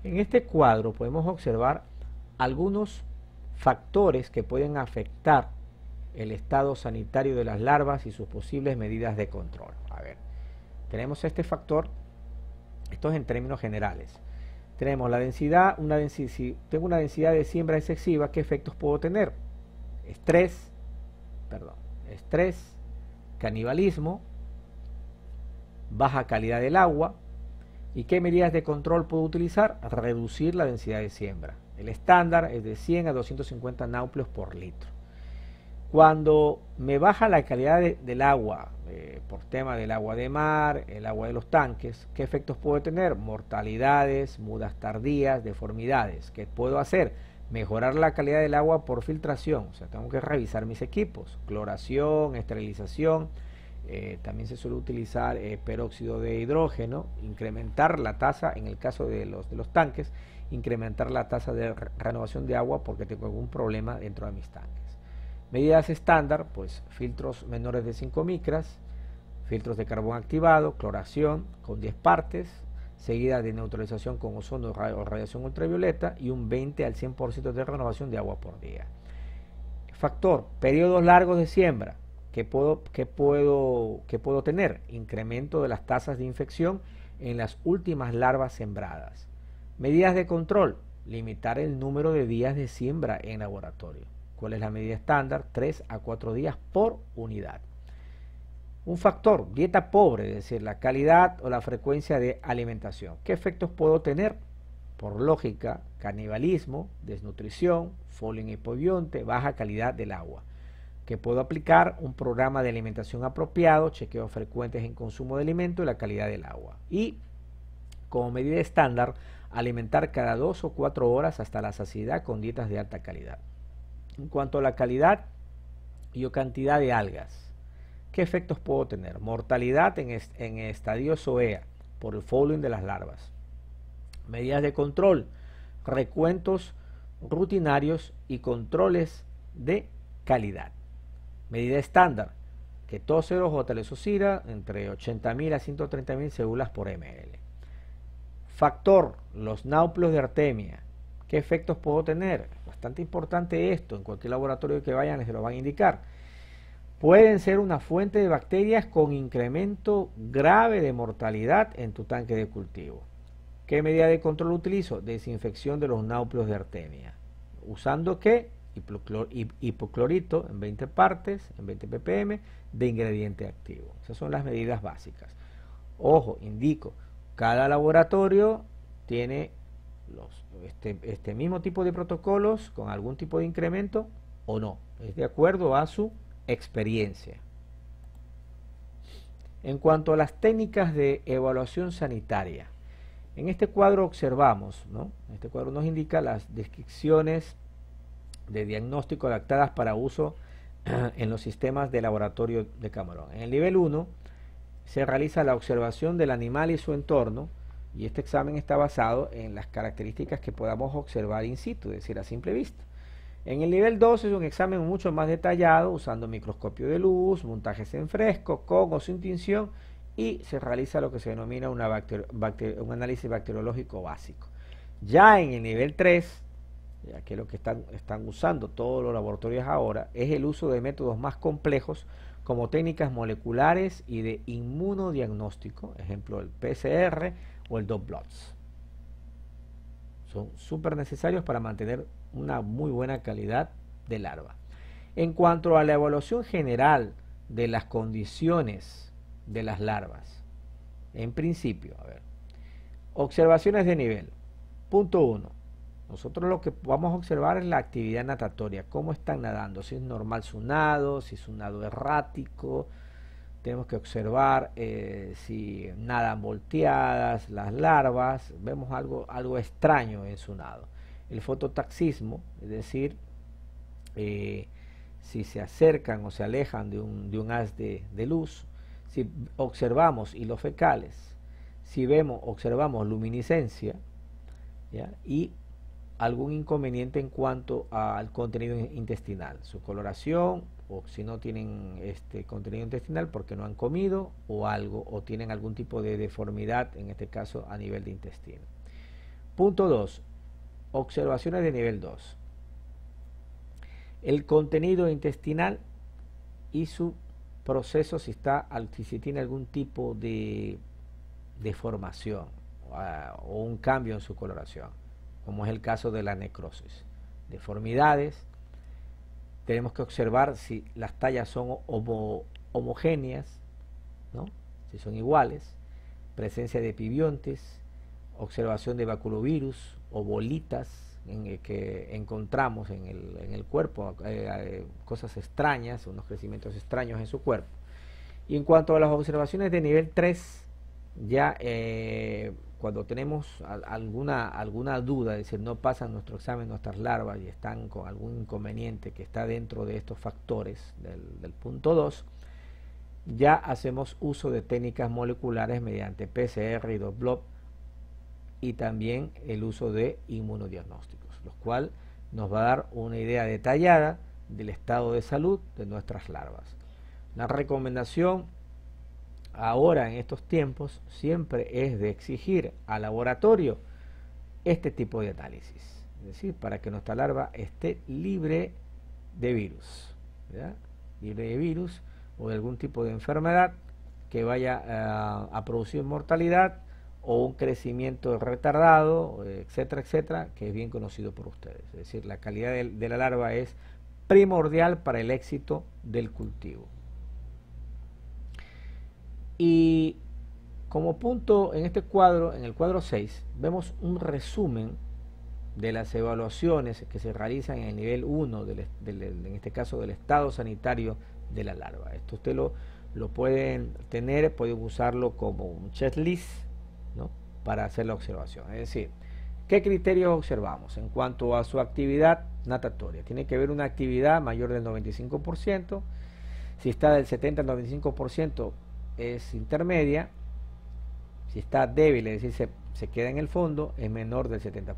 En este cuadro podemos observar algunos factores que pueden afectar el estado sanitario de las larvas y sus posibles medidas de control. A ver, tenemos este factor, esto es en términos generales. Tenemos la densidad, si tengo una densidad de siembra excesiva, ¿qué efectos puedo tener? Estrés, canibalismo, baja calidad del agua. ¿Y qué medidas de control puedo utilizar? Reducir la densidad de siembra. El estándar es de 100 a 250 náucleos por litro. Cuando me baja la calidad del agua, por tema del agua de mar, el agua de los tanques, ¿qué efectos puedo tener? Mortalidades, mudas tardías, deformidades. ¿Qué puedo hacer? Mejorar la calidad del agua por filtración. O sea, tengo que revisar mis equipos. Cloración, esterilización. También se suele utilizar peróxido de hidrógeno, incrementar la tasa, en el caso de los tanques, incrementar la tasa de renovación de agua porque tengo algún problema dentro de mis tanques. Medidas estándar, pues filtros menores de 5 micras, filtros de carbón activado, cloración con 10 partes, seguida de neutralización con ozono o radiación ultravioleta y un 20 al 100% de renovación de agua por día. Factor, periodos largos de siembra. ¿Qué puedo tener? Incremento de las tasas de infección en las últimas larvas sembradas. Medidas de control, limitar el número de días de siembra en laboratorio. ¿Cuál es la medida estándar? 3 a 4 días por unidad. Un factor, dieta pobre, es decir, la calidad o la frecuencia de alimentación. ¿Qué efectos puedo tener? Por lógica, canibalismo, desnutrición, folio en hipobionte, baja calidad del agua. Que puedo aplicar un programa de alimentación apropiado, chequeos frecuentes en consumo de alimento y la calidad del agua. Y como medida estándar, alimentar cada 2 o 4 horas hasta la saciedad con dietas de alta calidad. En cuanto a la calidad y o cantidad de algas, ¿qué efectos puedo tener? Mortalidad en estadio SOEA por el fouling de las larvas. Medidas de control, recuentos rutinarios y controles de calidad. Medida estándar, ketóceros o telesocira entre 80.000 a 130.000 células por ml. Factor, los náuplios de artemia. ¿Qué efectos puedo tener? Bastante importante esto, en cualquier laboratorio que vayan les lo van a indicar. Pueden ser una fuente de bacterias con incremento grave de mortalidad en tu tanque de cultivo. ¿Qué medida de control utilizo? Desinfección de los náuplios de artemia. ¿Usando qué? Hipoclorito en 20 partes, en 20 ppm de ingrediente activo. Esas son las medidas básicas. Ojo, indico, cada laboratorio tiene este mismo tipo de protocolos con algún tipo de incremento o no. Es de acuerdo a su experiencia. En cuanto a las técnicas de evaluación sanitaria, en este cuadro observamos, ¿no? Este cuadro nos indica las descripciones de diagnóstico adaptadas para uso en los sistemas de laboratorio de Camarón. En el nivel 1 se realiza la observación del animal y su entorno, y este examen está basado en las características que podamos observar in situ, es decir, a simple vista. En el nivel 2 es un examen mucho más detallado, usando microscopio de luz, montajes en fresco, con o sin tinción, y se realiza lo que se denomina un análisis bacteriológico básico. Ya en el nivel 3, ya que lo que están usando todos los laboratorios ahora es el uso de métodos más complejos como técnicas moleculares y de inmunodiagnóstico, ejemplo el PCR o el dot plots. Son súper necesarios para mantener una muy buena calidad de larva. En cuanto a la evaluación general de las condiciones de las larvas, en principio, observaciones de nivel. Punto 1. Nosotros lo que vamos a observar es la actividad natatoria, cómo están nadando, si es normal su nado, si es un nado errático. Tenemos que observar si nadan volteadas las larvas, vemos algo extraño en su nado. El fototaxismo, es decir, si se acercan o se alejan de un haz de luz, si observamos hilos fecales, si observamos luminiscencia, ¿ya? Y algún inconveniente en cuanto al contenido intestinal, su coloración, o si no tienen contenido intestinal porque no han comido o tienen algún tipo de deformidad, en este caso a nivel de intestino. Punto 2. Observaciones de nivel 2. El contenido intestinal y su proceso si tiene algún tipo de deformación o un cambio en su coloración, como es el caso de la necrosis. Deformidades, tenemos que observar si las tallas son homogéneas, ¿no? Si son iguales, presencia de epibiontes, observación de baculovirus o bolitas que encontramos en el cuerpo, cosas extrañas, unos crecimientos extraños en su cuerpo. Y en cuanto a las observaciones de nivel 3, ya cuando tenemos alguna duda, es decir, no pasan nuestro examen nuestras larvas y están con algún inconveniente que está dentro de estos factores del punto 2, ya hacemos uso de técnicas moleculares mediante PCR y Doppler y también el uso de inmunodiagnósticos, lo cual nos va a dar una idea detallada del estado de salud de nuestras larvas. La recomendación ahora en estos tiempos siempre es de exigir al laboratorio este tipo de análisis, es decir, para que nuestra larva esté libre de virus, ¿ya? Libre de virus o de algún tipo de enfermedad que vaya a producir mortalidad o un crecimiento retardado, etcétera, etcétera, que es bien conocido por ustedes. Es decir, la calidad de la larva es primordial para el éxito del cultivo. Y como punto en este cuadro, en el cuadro 6, vemos un resumen de las evaluaciones que se realizan en el nivel 1, en este caso del estado sanitario de la larva. Esto usted lo pueden tener, pueden usarlo como un checklist, ¿no?, para hacer la observación. Es decir, ¿qué criterios observamos en cuanto a su actividad natatoria? Tiene que haber una actividad mayor del 95%, si está del 70 al 95% es intermedia, si está débil, es decir, se queda en el fondo, es menor del 70%.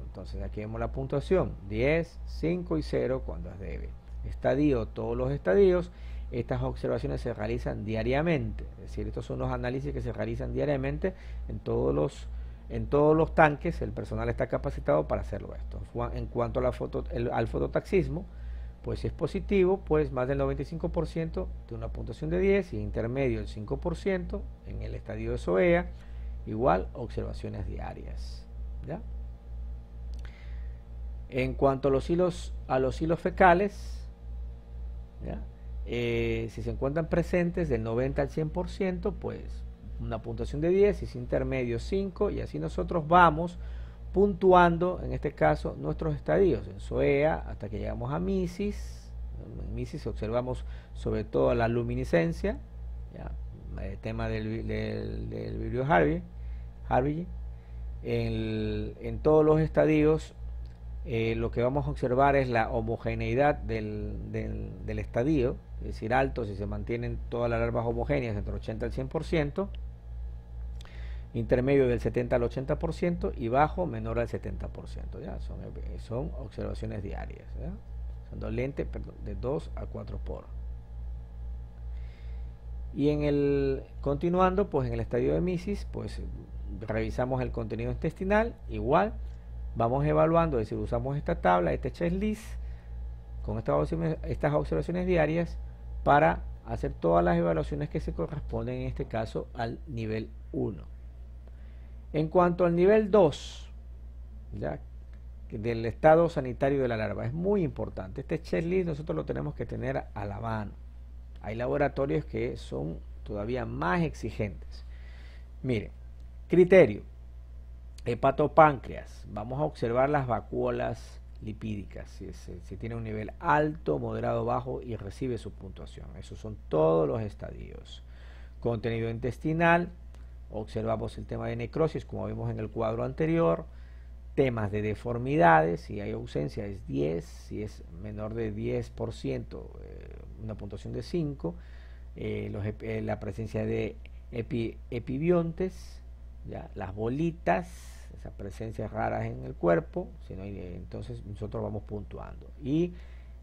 Entonces aquí vemos la puntuación, 10, 5 y 0 cuando es débil. Estadio, todos los estadios. Estas observaciones se realizan diariamente, es decir, estos son los análisis que se realizan diariamente en todos los tanques. El personal está capacitado para hacerlo esto. En cuanto a al fototaxismo, pues si es positivo, pues más del 95% de una puntuación de 10 y intermedio el 5% en el estadio de SOEA, igual observaciones diarias, ¿ya? En cuanto a los hilos fecales, ¿ya?, si se encuentran presentes del 90 al 100%, pues una puntuación de 10, si es intermedio 5, y así nosotros vamos puntuando, en este caso, nuestros estadios en SOEA hasta que llegamos a MISIS. En MISIS observamos sobre todo la luminiscencia, ¿ya?, el tema del Vibrio Harvey. En todos los estadios lo que vamos a observar es la homogeneidad del estadio, es decir, alto si se mantienen todas las larvas homogéneas entre 80 al 100%, intermedio del 70 al 80% y bajo menor al 70%. ¿Ya? Son observaciones diarias, ¿ya? Son lentes de 2 a 4 poros. Y continuando, pues en el estadio de MISIS, pues revisamos el contenido intestinal, igual vamos evaluando, es decir, usamos esta tabla, este checklist con estas observaciones diarias para hacer todas las evaluaciones que se corresponden en este caso al nivel 1. En cuanto al nivel 2, ¿ya?, del estado sanitario de la larva, es muy importante. Este checklist nosotros lo tenemos que tener a la mano. Hay laboratorios que son todavía más exigentes. Miren, criterio: hepatopáncreas. Vamos a observar las vacuolas lipídicas, si tiene un nivel alto, moderado, bajo y recibe su puntuación. Esos son todos los estadios. Contenido intestinal, observamos el tema de necrosis como vimos en el cuadro anterior. Temas de deformidades, si hay ausencia es 10, si es menor de 10%, una puntuación de 5. La presencia de epibiontes, ¿ya?, las bolitas, esas presencias raras en el cuerpo, si no hay, entonces nosotros vamos puntuando. Y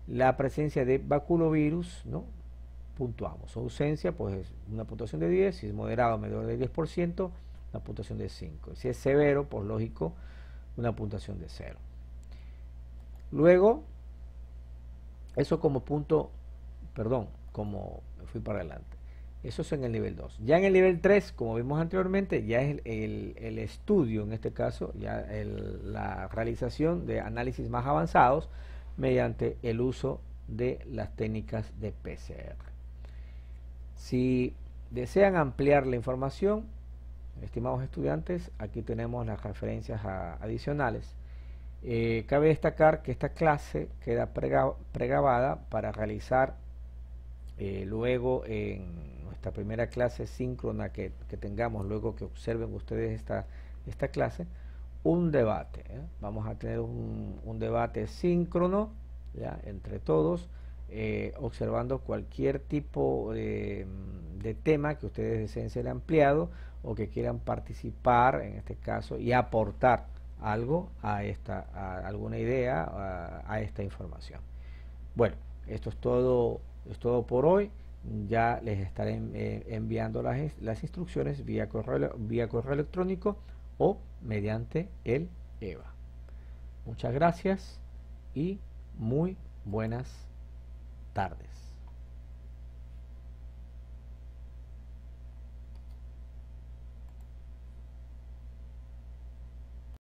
la presencia de baculovirus, ¿no?, puntuamos. Ausencia, pues una puntuación de 10, si es moderado, menor de 10%, una puntuación de 5. Si es severo, pues lógico, una puntuación de 0. Luego, eso como cómo fui para adelante. Eso es en el nivel 2. Ya en el nivel 3, como vimos anteriormente, ya es el estudio, en este caso, ya la realización de análisis más avanzados mediante el uso de las técnicas de PCR. Si desean ampliar la información, estimados estudiantes, aquí tenemos las referencias adicionales. Cabe destacar que esta clase queda pregrabada para realizar luego en nuestra primera clase síncrona que tengamos, luego que observen ustedes esta clase, un debate. Vamos a tener un debate síncrono, ¿ya?, entre todos, observando cualquier tipo de tema que ustedes deseen ser ampliado o que quieran participar en este caso y aportar algo a alguna idea a esta información. Bueno, esto es todo por hoy. Ya les estaré enviando las instrucciones vía correo electrónico o mediante el EVA. Muchas gracias y muy buenas tardes.